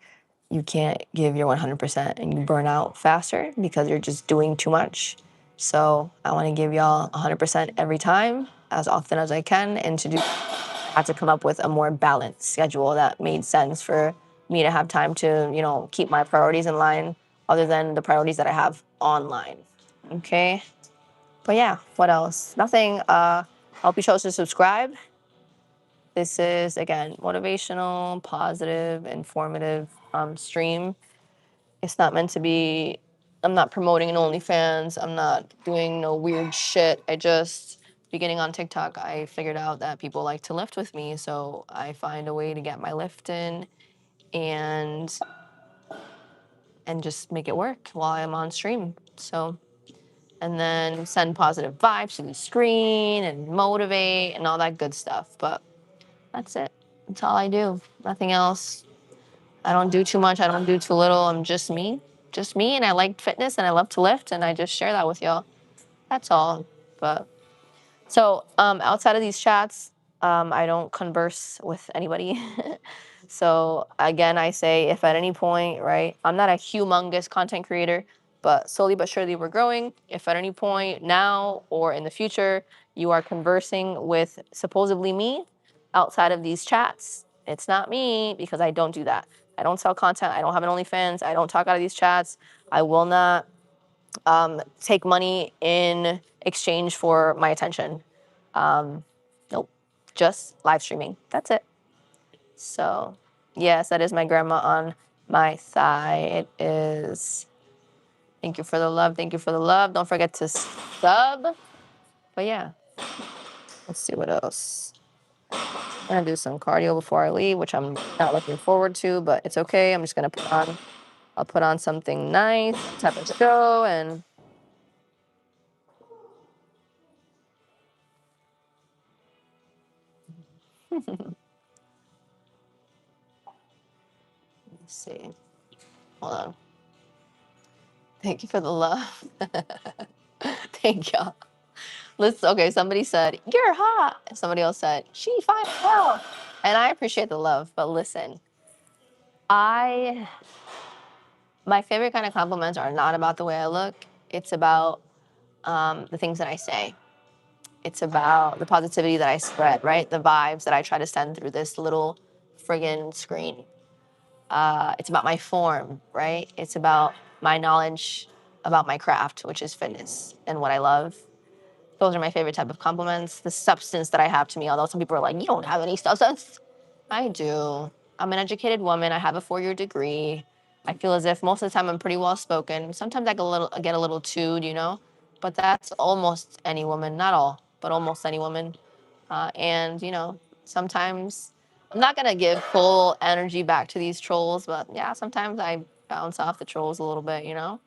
you can't give your 100% and you burn out faster because you're just doing too much. So I want to give y'all 100% every time as often as I can. And to do, I had to come up with a more balanced schedule that made sense for me to have time to, you know, keep my priorities in line other than the priorities that I have online. Okay. But yeah, what else? Nothing. Hope you chose to subscribe. This is, again, motivational, positive, informative stream. It's not meant to be, I'm not promoting an OnlyFans. I'm not doing no weird shit. I just, beginning on TikTok, I figured out that people like to lift with me. So I find a way to get my lift in and just make it work while I'm on stream. So, and then send positive vibes to the screen and motivate and all that good stuff. But that's it. That's all I do. Nothing else. I don't do too much. I don't do too little. I'm just me. Just me. And I like fitness and I love to lift and I just share that with y'all. That's all. But so outside of these chats, I don't converse with anybody. So again, I say if at any point, right, I'm not a humongous content creator, but slowly but surely we're growing. If at any point now or in the future you are conversing with supposedly me outside of these chats, it's not me because I don't do that. I don't sell content. I don't have an OnlyFans. I don't talk out of these chats. I will not take money in exchange for my attention. Nope, just live streaming. That's it. So, yes, that is my grandma on my thigh. It is. Thank you for the love. Thank you for the love. Don't forget to sub. But yeah, let's see what else. I'm gonna do some cardio before I leave, which I'm not looking forward to, but it's okay. I'm just gonna I'll put on something nice, tap and show, and let's see. Hold on. Thank you for the love. Thank y'all. Listen, okay, somebody said, "You're hot." And somebody else said, "She fine as hell." And I appreciate the love, but listen, I my favorite kind of compliments are not about the way I look. It's about the things that I say. It's about the positivity that I spread, right? The vibes that I try to send through this little friggin' screen. It's about my form, right? It's about my knowledge about my craft, which is fitness and what I love. Those are my favorite type of compliments. The substance that I have to me, although some people are like, you don't have any substance. I do. I'm an educated woman. I have a 4-year degree. I feel as if most of the time I'm pretty well spoken. Sometimes I get a little chewed, you know, but that's almost any woman, not all, but almost any woman. And you know, sometimes I'm not gonna give full energy back to these trolls, but yeah, sometimes I bounce off the trolls a little bit, you know.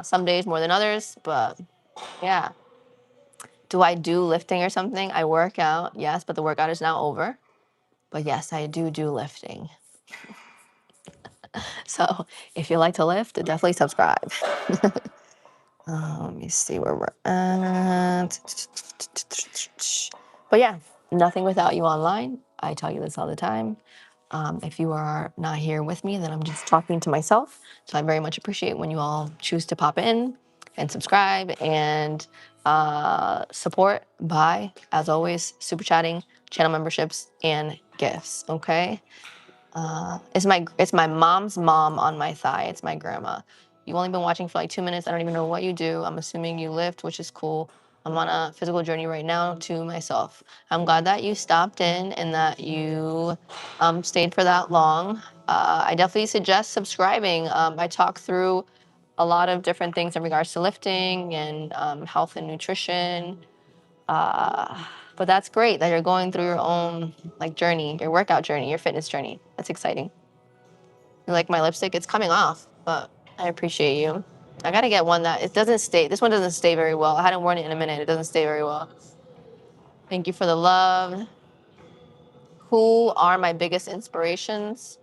Some days more than others, but yeah. Do I do lifting or something? I work out, yes, but the workout is now over. But yes, I do lifting. So if you like to lift, definitely subscribe. Let me see where we're at. But yeah, nothing without you online. I tell you this all the time. If you are not here with me, then I'm just talking to myself. So I very much appreciate when you all choose to pop in and subscribe and support by, as always, super chatting, channel memberships, and gifts. Okay. It's my mom's mom on my thigh. It's my grandma. You've only been watching for like 2 minutes. I don't even know what you do. I'm assuming you lift, which is cool. I'm on a physical journey right now to myself. I'm glad that you stopped in and that you stayed for that long. I definitely suggest subscribing. I talk through a lot of different things in regards to lifting and health and nutrition. But that's great that you're going through your own like journey, your workout journey, your fitness journey. That's exciting. You like my lipstick? It's coming off, but I appreciate you. I gotta get one that it doesn't stay. This one doesn't stay very well. I hadn't worn it in a minute. It doesn't stay very well. Thank you for the love. Who are my biggest inspirations?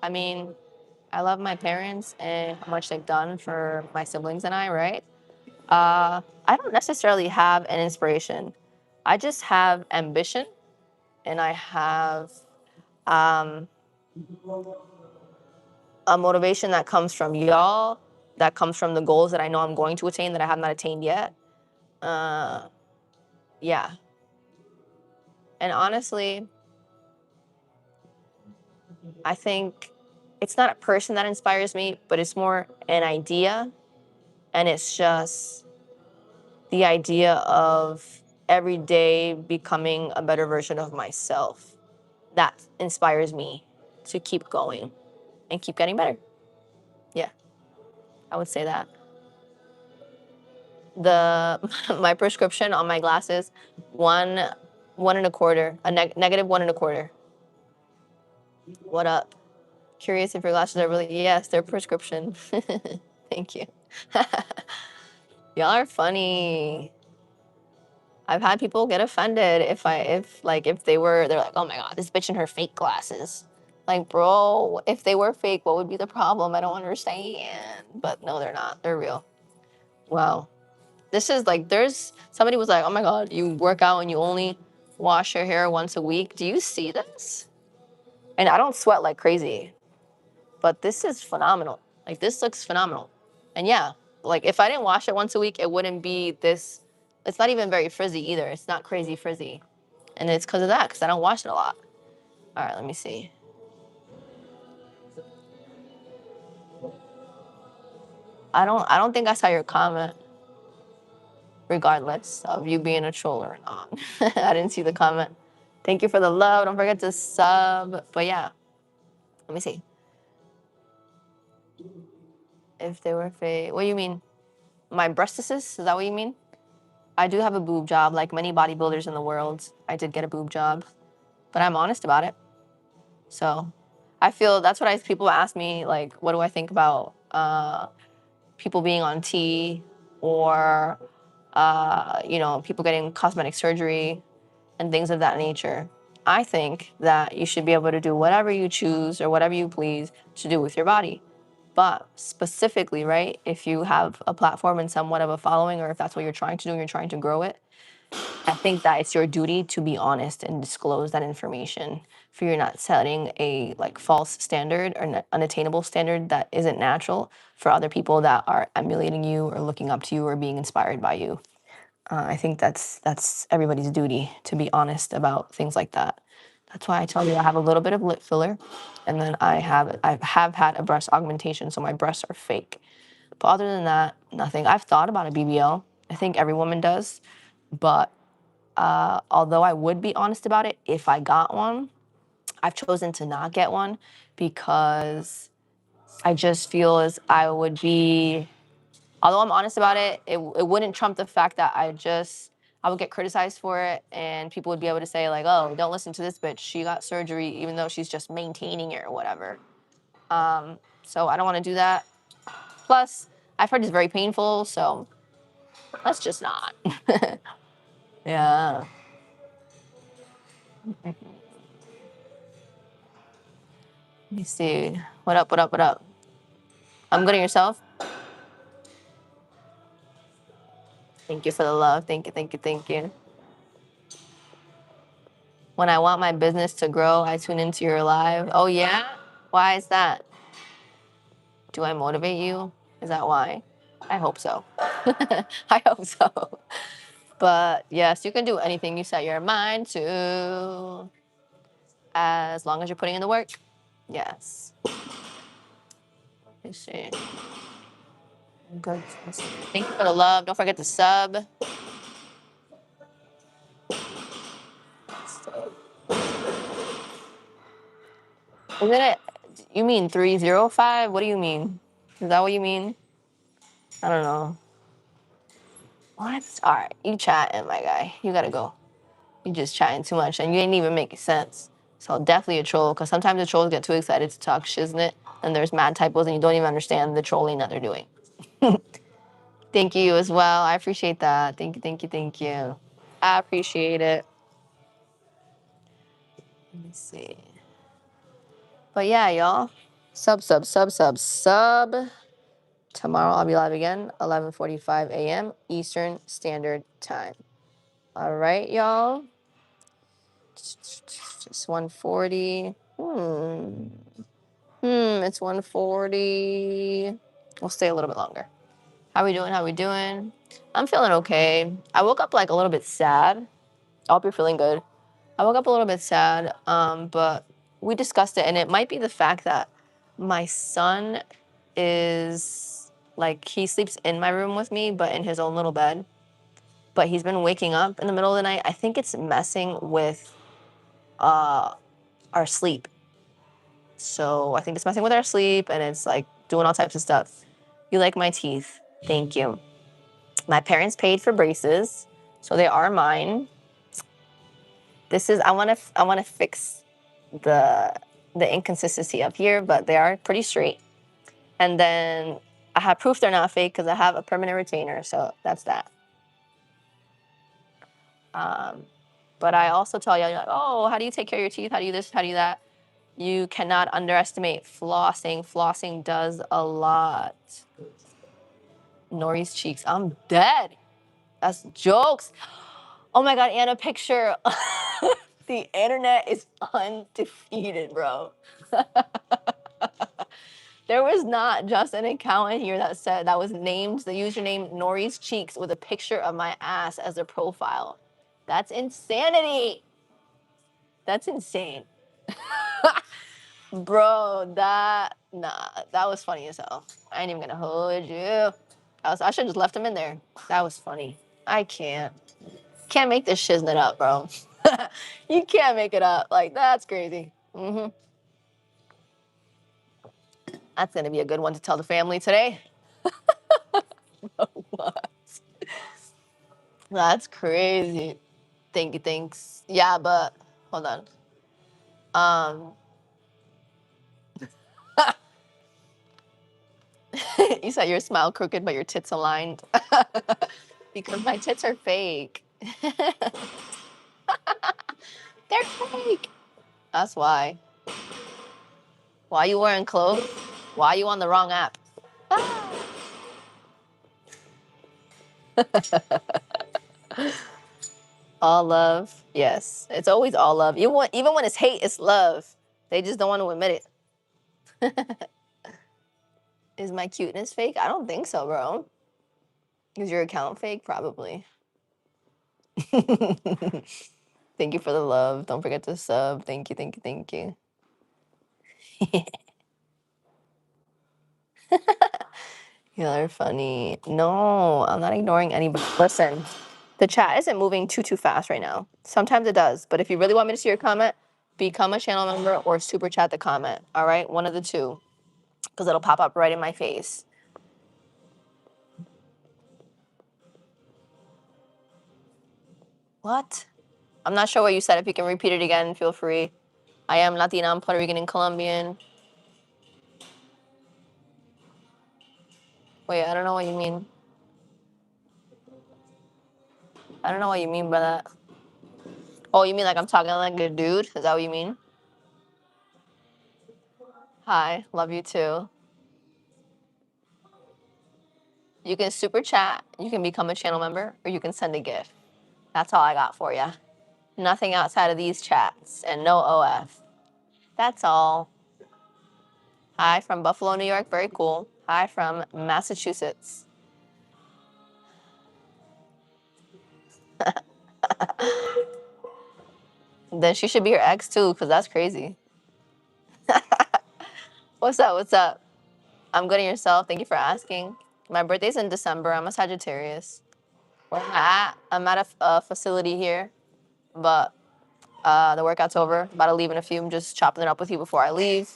I mean, I love my parents and how much they've done for my siblings and I, right? I don't necessarily have an inspiration. I just have ambition and I have um, a motivation that comes from y'all, that comes from the goals that I know I'm going to attain that I have not attained yet. Uh, yeah. And honestly, I think it's not a person that inspires me, but it's more an idea. And it's just the idea of every day becoming a better version of myself. That inspires me to keep going and keep getting better. Yeah, I would say that. The my prescription on my glasses, one and a quarter, negative 1.25. What up? Curious if your glasses are really, yes, they're prescription. Thank you. Y'all are funny. I've had people get offended if they're like, oh my god, this bitch in her fake glasses. Like, bro, if they were fake, what would be the problem? I don't understand. But no, they're not. They're real. Wow. This is like, there's somebody was like, oh my god, you work out and you only wash your hair once a week. Do you see this? And I don't sweat like crazy, but this is phenomenal. Like, this looks phenomenal. And yeah, like if I didn't wash it once a week, it wouldn't be this. It's not even very frizzy either. It's not crazy frizzy. And it's because of that, because I don't wash it a lot. All right, let me see. I don't think I saw your comment, regardless of you being a troll or not. I didn't see the comment. Thank you for the love. Don't forget to sub. But yeah, let me see. If they were fake, what do you mean? My breastises? Is that what you mean? I do have a boob job, like many bodybuilders in the world. I did get a boob job, but I'm honest about it. So I feel that's what people ask me, like, what do I think about people being on T or, people getting cosmetic surgery and things of that nature. I think that you should be able to do whatever you choose or whatever you please to do with your body. But specifically, right, if you have a platform and somewhat of a following, or if that's what you're trying to do and you're trying to grow it, I think that it's your duty to be honest and disclose that information, for you're not setting a like false standard or an unattainable standard that isn't natural for other people that are emulating you or looking up to you or being inspired by you. I think that's everybody's duty to be honest about things like that. That's why I tell you I have a little bit of lip filler, and then I have had a breast augmentation, so my breasts are fake. But other than that, nothing. I've thought about a BBL. I think every woman does, but although I would be honest about it if I got one, I've chosen to not get one because I just feel as I would be, although I'm honest about it, it wouldn't trump the fact that I would get criticized for it, and people would be able to say like, oh, don't listen to this bitch. She got surgery even though she's just maintaining it or whatever. So I don't want to do that. Plus, I've heard it's very painful, so let's just not. Yeah. Let me see. What up, what up, what up? I'm good at yourself? Thank you for the love. Thank you, thank you, thank you. When I want my business to grow, I tune into your live. Oh, yeah? Why is that? Do I motivate you? Is that why? I hope so. I hope so. But yes, you can do anything you set your mind to, as long as you're putting in the work. Yes. Let's see. Good. Thank you for the love. Don't forget to sub. Isn't it? You mean 305? What do you mean? Is that what you mean? I don't know. What? All right, you chatting, my guy. You gotta go. You just chatting too much, and you ain't even making sense. So definitely a troll, because sometimes the trolls get too excited to talk shiznit, and there's mad typos, and you don't even understand the trolling that they're doing. Thank you as well. I appreciate that. Thank you, thank you, thank you. I appreciate it. Let me see. But yeah, y'all. Sub, sub, sub, sub, sub. Tomorrow I'll be live again, 11:45 a.m. Eastern Standard Time. All right, y'all. It's 1:40. It's 1:40. We'll stay a little bit longer. How we doing? How we doing? I'm feeling okay. I woke up like a little bit sad. I hope you're feeling good. I woke up a little bit sad, but we discussed it, and it might be the fact that my son is like, he sleeps in my room with me, but in his own little bed. But he's been waking up in the middle of the night. I think it's messing with our sleep. So I think it's messing with our sleep, and it's like doing all types of stuff. You like my teeth? Thank you. My parents paid for braces, so they are mine. This is, I want to fix the inconsistency up here, but they are pretty straight. And then I have proof they're not fake because I have a permanent retainer, so that's that. But I also tell you, like, oh, how do you take care of your teeth? How do you this? How do you that? You cannot underestimate flossing. Flossing does a lot. Nori's cheeks. I'm dead. That's jokes. Oh my God, and a picture. The internet is undefeated, bro. There was not just an account in here that said, that was named the username Nori's cheeks with a picture of my ass as a profile. That's insanity. That's insane. Bro, that was funny as hell. I ain't even gonna hold you. I should have just left him in there. That was funny. I can't make this shiznit up, bro. You can't make it up. Like, that's crazy. That's gonna be a good one to tell the family today. What? That's crazy. Thank you, thanks. Yeah, but hold on. You said your smile crooked, but your tits aligned. Because my tits are fake. They're fake. That's why. Why you wearing clothes? Why are you on the wrong app? All love. Yes. It's always all love. Even when it's hate, it's love. They just don't want to admit it. Is my cuteness fake? I don't think so, bro. Is your account fake? Probably. Thank you for the love. Don't forget to sub. Thank you, thank you, thank you. You're funny. No, I'm not ignoring anybody. Listen, the chat isn't moving too fast right now. Sometimes it does, but if you really want me to see your comment, become a channel member or super chat the comment. All right, one of the two, because it'll pop up right in my face. What? I'm not sure what you said. If you can repeat it again, feel free. I am Latina, I'm Puerto Rican and Colombian. Wait, I don't know what you mean. I don't know what you mean by that. Oh, you mean like I'm talking like a dude? Is that what you mean? Hi, love you too. You can super chat, you can become a channel member, or you can send a gift. That's all I got for you. Nothing outside of these chats and no OF. That's all. Hi from Buffalo, New York. Very cool. Hi from Massachusetts. Then she should be your ex too, because that's crazy. What's up? What's up? I'm good at yourself. Thank you for asking. My birthday's in December. I'm a Sagittarius. Where am I at? I'm at a facility here, but the workout's over. About to leave in a few. I'm just chopping it up with you before I leave.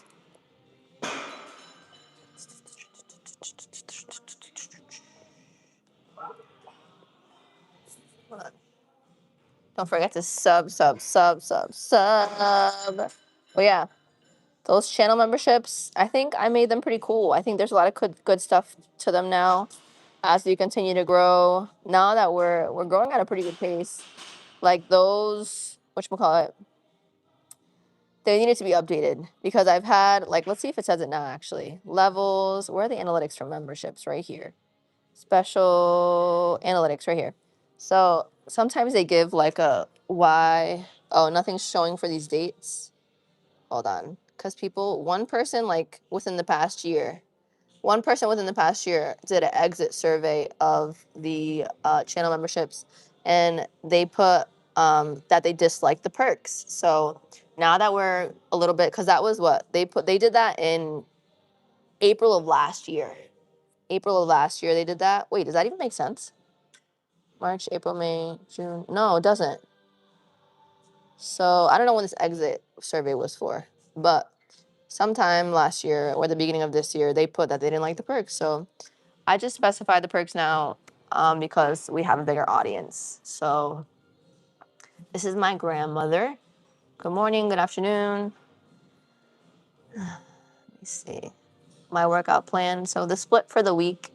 Don't forget to sub. Oh yeah, those channel memberships, I think I made them pretty cool. I think there's a lot of good stuff to them now as we continue to grow. Now that we're growing at a pretty good pace. Like those, whatchamacallit, they needed to be updated because I've had, like, let's see if it says it now actually. Levels, where are the analytics for memberships? Right here. Special analytics right here. So sometimes they give like a why, oh, nothing's showing for these dates. Hold on. Because one person within the past year, did an exit survey of the channel memberships, and they put that they disliked the perks. So now that we're a little bit, because that was what they did that in April of last year. April of last year they did that. Wait, does that even make sense? March, April, May, June. No, it doesn't. So I don't know when this exit survey was for, but sometime last year or the beginning of this year, they put that they didn't like the perks. So I just specified the perks now because we have a bigger audience. So this is my grandmother. Good morning, good afternoon. Let me see. My workout plan. So the split for the week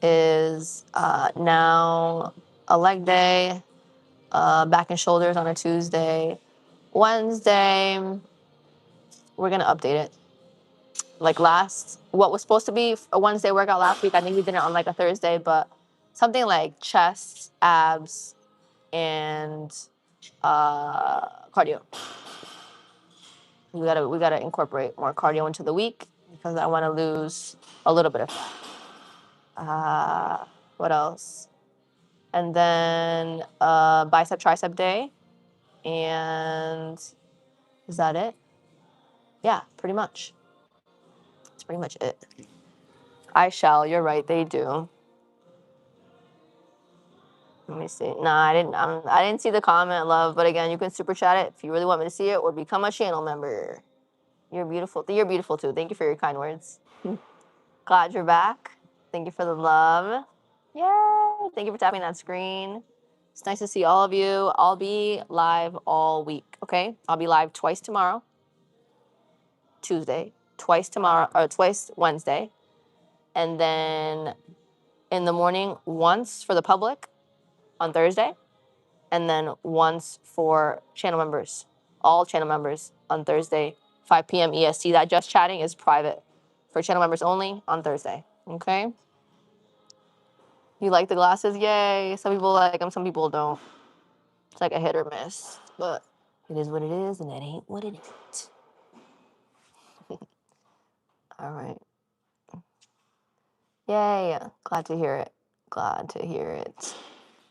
is now a leg day, back and shoulders on a Tuesday. Wednesday, we're going to update it. Like what was supposed to be a Wednesday workout last week, I think we did it on like a Thursday, but something like chest, abs, and cardio. We gotta incorporate more cardio into the week because I want to lose a little bit of fat. What else? And then bicep tricep day, and is that it? Yeah, pretty much. That's pretty much it. I shall. You're right. They do. Let me see. No, I didn't see the comment, love. But again, you can super chat it if you really want me to see it, or become a channel member. You're beautiful. You're beautiful too. Thank you for your kind words. Glad you're back. Thank you for the love. Yay! Thank you for tapping that screen. It's nice to see all of you. I'll be live all week. Okay, I'll be live twice tomorrow, Tuesday, twice Wednesday, and then in the morning once for the public on Thursday, and then once for channel members, all channel members on Thursday, 5 p.m. EST. That just chatting is private for channel members only on Thursday. Okay? You like the glasses? Yay. Some people like them, some people don't. It's like a hit or miss. But it is what it is, and it ain't what it ain't. All right. Yay. Glad to hear it. Glad to hear it.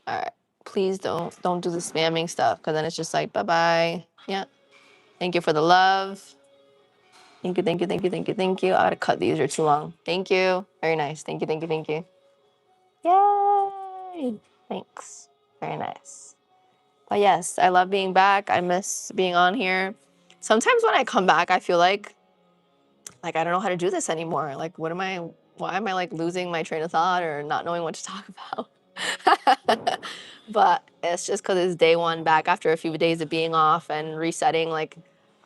All right. Please don't do the spamming stuff, because then it's just like, bye-bye. Yeah. Thank you for the love. Thank you, thank you, thank you, thank you, thank you. I gotta cut these, they're too long. Thank you. Very nice. Thank you, thank you, thank you. Yay. Thanks. Very nice. But yes, I love being back. I miss being on here. Sometimes when I come back, I feel like I don't know how to do this anymore. Like, why am I like losing my train of thought or not knowing what to talk about? But it's just because it's day one back after a few days of being off and resetting. Like,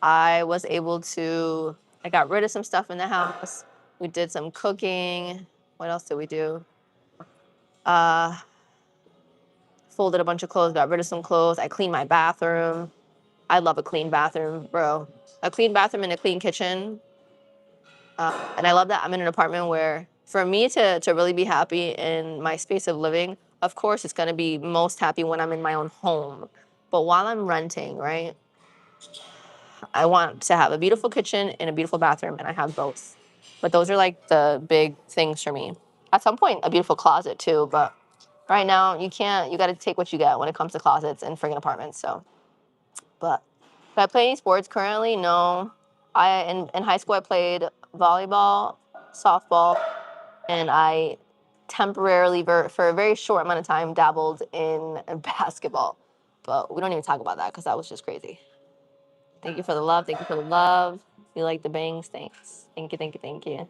I was able to, I got rid of some stuff in the house. We did some cooking. What else did we do? Folded a bunch of clothes, got rid of some clothes. I cleaned my bathroom. I love a clean bathroom, bro. A clean bathroom and a clean kitchen. And I love that I'm in an apartment where, for me to really be happy in my space of living, of course, it's going to be most happy when I'm in my own home. But while I'm renting, right, I want to have a beautiful kitchen and a beautiful bathroom, and I have both. But those are like the big things for me. At some point, a beautiful closet too, but right now, you got to take what you get when it comes to closets and friggin' apartments, so. But do I play any sports currently? No. In high school I played volleyball, softball, and I temporarily, for a very short amount of time, dabbled in basketball. But we don't even talk about that because that was just crazy. Thank you for the love. Thank you for the love. You like the bangs? Thanks. Thank you. Thank you. Thank you.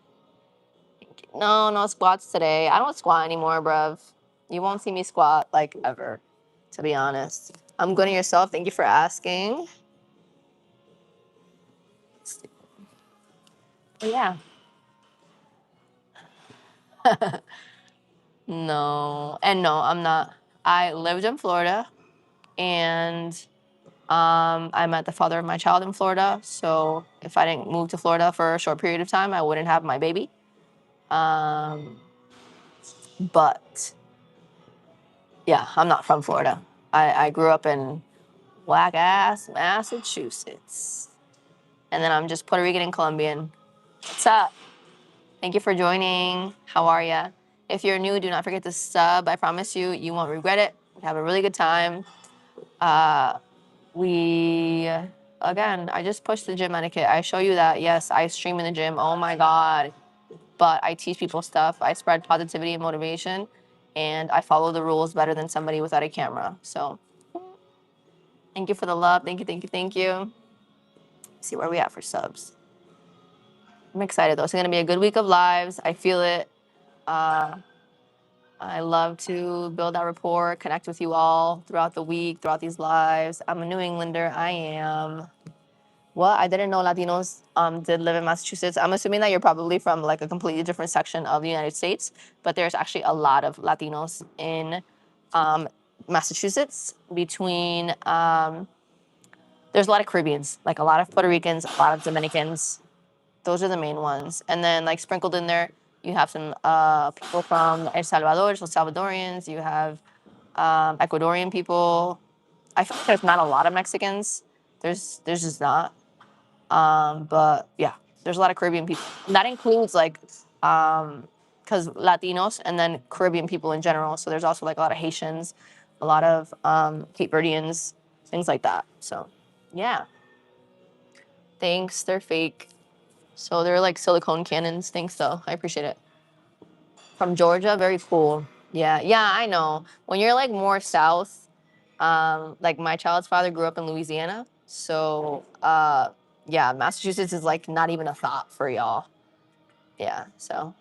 Thank you. No squats today. I don't squat anymore, bruv. You won't see me squat like ever, to be honest. I'm good at yourself. Thank you for asking. But yeah. No. And no, I'm not. I lived in Florida, and I met the father of my child in Florida. So if I didn't move to Florida for a short period of time, I wouldn't have my baby. But yeah, I'm not from Florida. I grew up in whack ass Massachusetts. And then I'm just Puerto Rican and Colombian. What's up? Thank you for joining. How are ya? If you're new, do not forget to sub. I promise you, you won't regret it. Have a really good time. Again, I just pushed the gym etiquette. I show you that, yes, I stream in the gym. Oh my God. But I teach people stuff. I spread positivity and motivation. And I follow the rules better than somebody without a camera. So thank you for the love. Thank you, thank you, thank you. Let's see where we at for subs. I'm excited though. It's going to be a good week of lives. I feel it. I love to build that rapport, connect with you all throughout the week, throughout these lives. I'm a New Englander. I am. Well, I didn't know Latinos did live in Massachusetts. I'm assuming that you're probably from like a completely different section of the United States, but there's actually a lot of Latinos in Massachusetts. There's a lot of Caribbeans, like a lot of Puerto Ricans, a lot of Dominicans. Those are the main ones. And then like sprinkled in there, you have some people from El Salvador, so Salvadorians. You have Ecuadorian people. I feel like there's not a lot of Mexicans. There's just not. But yeah, there's a lot of Caribbean people. And that includes like, because Latinos and then Caribbean people in general. So there's also like a lot of Haitians, a lot of Cape Verdeans, things like that. So yeah. Thanks. They're fake. So they're like silicone cannons. Thanks though. I appreciate it. From Georgia, very cool. Yeah, I know. When you're like more south, like my child's father grew up in Louisiana, so yeah, Massachusetts is like not even a thought for y'all. Yeah, so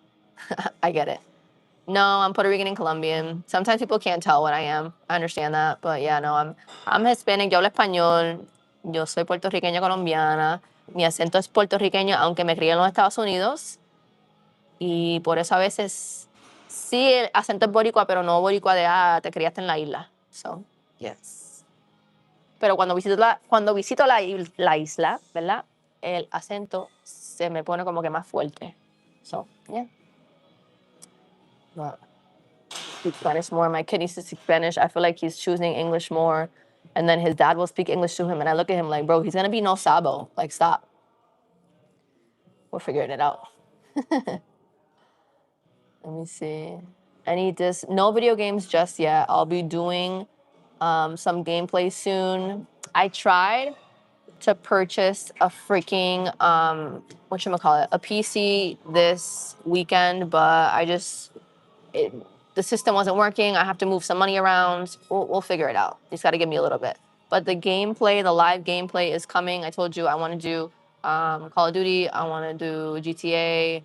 I get it. No, I'm Puerto Rican and Colombian. Sometimes people can't tell what I am. I understand that, but yeah, no, I'm Hispanic. Yo hablo español. Yo soy puertorriqueña colombiana. Mi acento es puertorriqueño, aunque me crié en los Estados Unidos. Y por eso a veces sí el acento es boricua, pero no boricua de te criaste en la isla. So, yes. Pero cuando visito la isla, ¿verdad? El acento se me pone como que más fuerte. So yeah, but speak Spanish more. My kid needs to speak Spanish. I feel like he's choosing English more, and then his dad will speak English to him, and I look at him like, bro, he's gonna be no sabo. Like, stop. We're figuring it out. Let me see. No video games just yet. I'll be doing some gameplay soon. I tried to purchase a freaking whatchamacallit, a PC this weekend, but it, the system wasn't working. I have to move some money around. We'll figure it out. You just got to give me a little bit. But the gameplay, the live gameplay is coming. I told you I want to do Call of Duty. I want to do GTA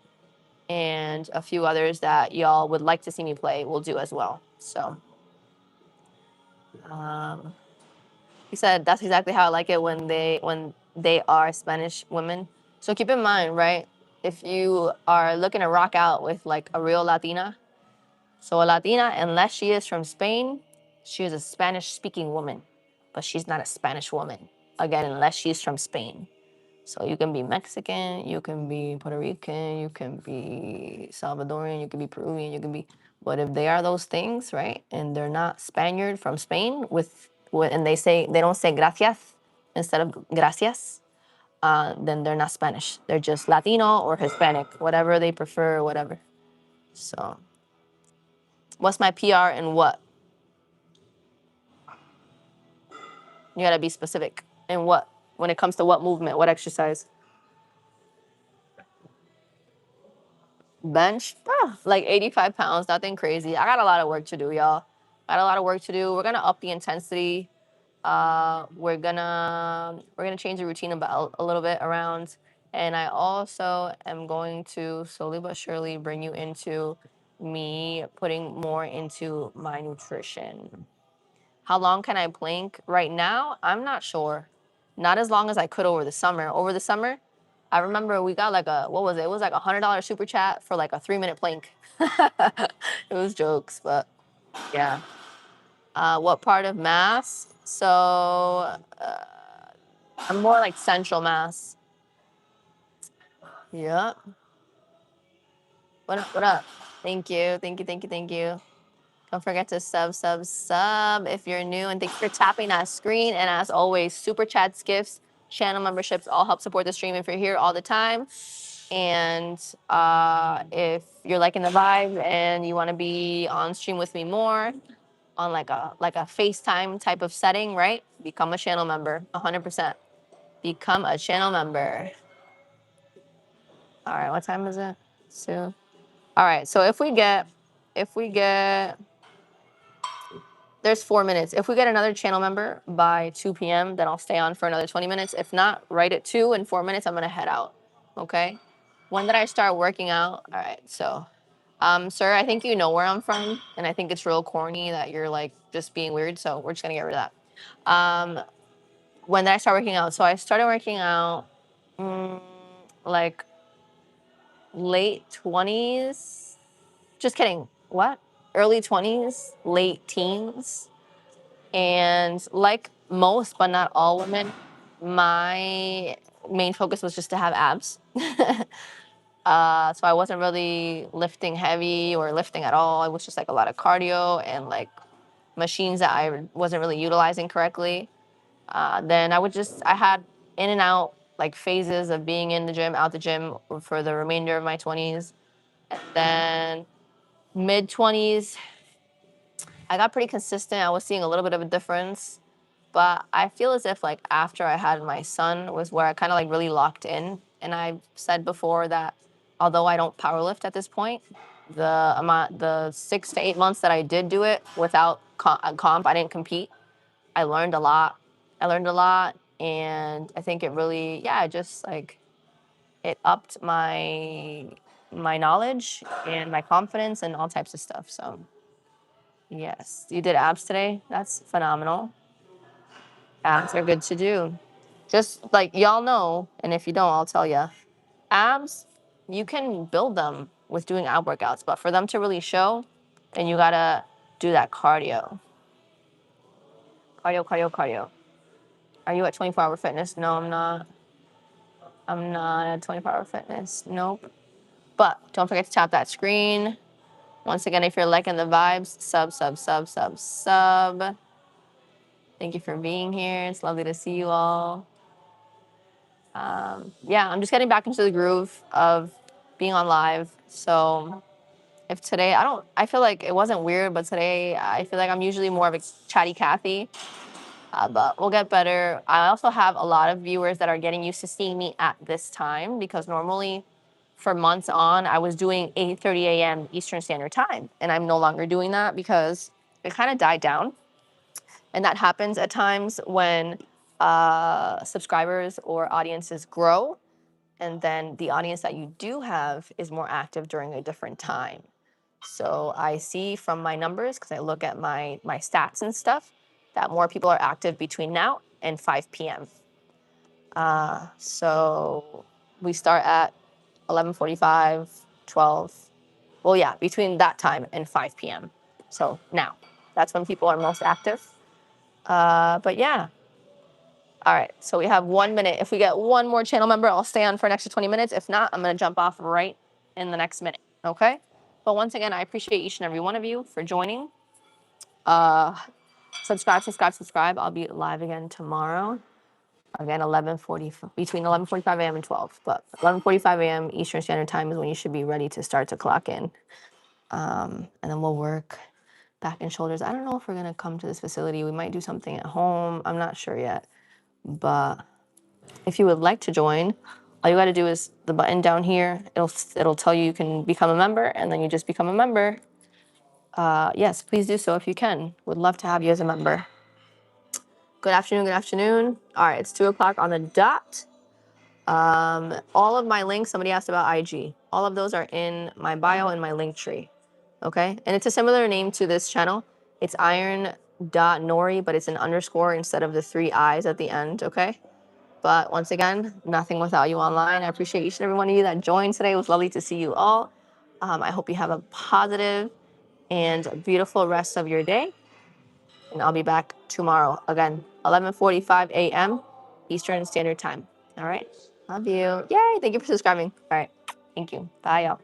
and a few others that y'all would like to see me play. We'll do as well. So um, he said that's exactly how I like it when they are Spanish women. So keep in mind, right? If you are looking to rock out with like a real Latina, so a Latina, unless she is from Spain, she is a Spanish-speaking woman, but she's not a Spanish woman. Again, unless she's from Spain. So you can be Mexican, you can be Puerto Rican, you can be Salvadorian, you can be Peruvian, you can be. But if they are those things, right, and they're not Spaniard from Spain, and they don't say gracias instead of gracias, then they're not Spanish. They're just Latino or Hispanic, whatever they prefer, whatever. So, what's my PR and what? You gotta be specific. And what? When it comes to what movement, what exercise? Bench, like 85 pounds, nothing crazy. I got a lot of work to do, y'all. I got a lot of work to do. We're gonna up the intensity. We're gonna change the routine about a little bit around, and I also am going to slowly but surely bring you into me putting more into my nutrition. How long can I plank? Right now, I'm not sure. Not as long as I could over the summer. Over the summer, I remember we got like what was it? It was like $100 super chat for like a 3-minute plank. It was jokes, but yeah. What part of Mass? So I'm more like Central Mass. Yep. What up? What up? Thank you. Thank you. Thank you. Thank you. Don't forget to sub if you're new. And thanks for tapping that screen. And as always, super chats, gifts, channel memberships all help support the stream if you're here all the time. And if you're liking the vibe and you want to be on stream with me more on like a FaceTime type of setting, right? Become a channel member, 100%. Become a channel member. All right, what time is it? So, all right. So if we get there's 4 minutes. If we get another channel member by 2 p.m., then I'll stay on for another 20 minutes. If not, right at 2 and 4 minutes, I'm going to head out. Okay? When did I start working out? All right. So, sir, I think you know where I'm from. And I think it's real corny that you're like just being weird. So we're just going to get rid of that. When did I start working out? So I started working out like late 20s. Just kidding. What? Early 20s, late teens. And like most, but not all women, my main focus was just to have abs. So I wasn't really lifting heavy or lifting at all. It was just like a lot of cardio and like machines that I wasn't really utilizing correctly. Then I had in and out like phases of being in the gym, out the gym for the remainder of my 20s. And then mid 20s, I got pretty consistent. I was seeing a little bit of a difference. But I feel as if like after I had my son was where I kind of like really locked in. And I've said before that although I don't powerlift at this point, the 6 to 8 months that I did do it without comp, I didn't compete. I learned a lot. And I think it really, yeah, just like it upped my knowledge and my confidence and all types of stuff. So yes, you did abs today. That's phenomenal. Abs are good to do. Just like y'all know, and if you don't, I'll tell you. Abs, you can build them with doing ab workouts, but for them to really show, then you gotta do that cardio. Cardio. Are you at 24 Hour Fitness? No, I'm not. I'm not at 24 Hour Fitness. Nope. But don't forget to tap that screen. Once again, if you're liking the vibes, sub. Thank you for being here. It's lovely to see you all. Yeah, I'm just getting back into the groove of being on live. So if today, I feel like it wasn't weird, but today I feel like I'm usually more of a chatty Cathy. But we'll get better. I also have a lot of viewers that are getting used to seeing me at this time because normally for months on, I was doing 8:30 a.m. Eastern Standard Time. And I'm no longer doing that because it kind of died down. And that happens at times when subscribers or audiences grow. And then the audience that you do have is more active during a different time. So I see from my numbers, because I look at my stats and stuff, that more people are active between now and 5 p.m. So we start at 11:45, 12. Well, yeah, between that time and 5 p.m. So now, that's when people are most active. But yeah. All right, so we have 1 minute. If we get one more channel member, I'll stay on for an extra 20 minutes. If not, I'm going to jump off right in the next minute, okay? But once again, I appreciate each and every one of you for joining. Subscribe. I'll be live again tomorrow. Again, between 11:45 a.m. and 12. But 11:45 a.m. Eastern Standard Time is when you should be ready to start to clock in. And then we'll work back and shoulders. I don't know if we're going to come to this facility. We might do something at home. I'm not sure yet. But if you would like to join, all you got to do is the button down here. It'll tell you can become a member, and then you just become a member. Yes, please do so if you can. Would love to have you as a member. Good afternoon. All right, it's 2 o'clock on the dot. All of my links, somebody asked about IG. All of those are in my bio and my link tree. Okay, and it's a similar name to this channel. It's IronNori, but it's an underscore instead of the 3 I's at the end. Okay. But once again, nothing without you online. I appreciate each and every one of you that joined today. It was lovely to see you all. I hope you have a positive and beautiful rest of your day. And I'll be back tomorrow. Again, 11:45 a.m. Eastern Standard Time. All right. Love you. Yay. Thank you for subscribing. All right. Thank you. Bye, y'all.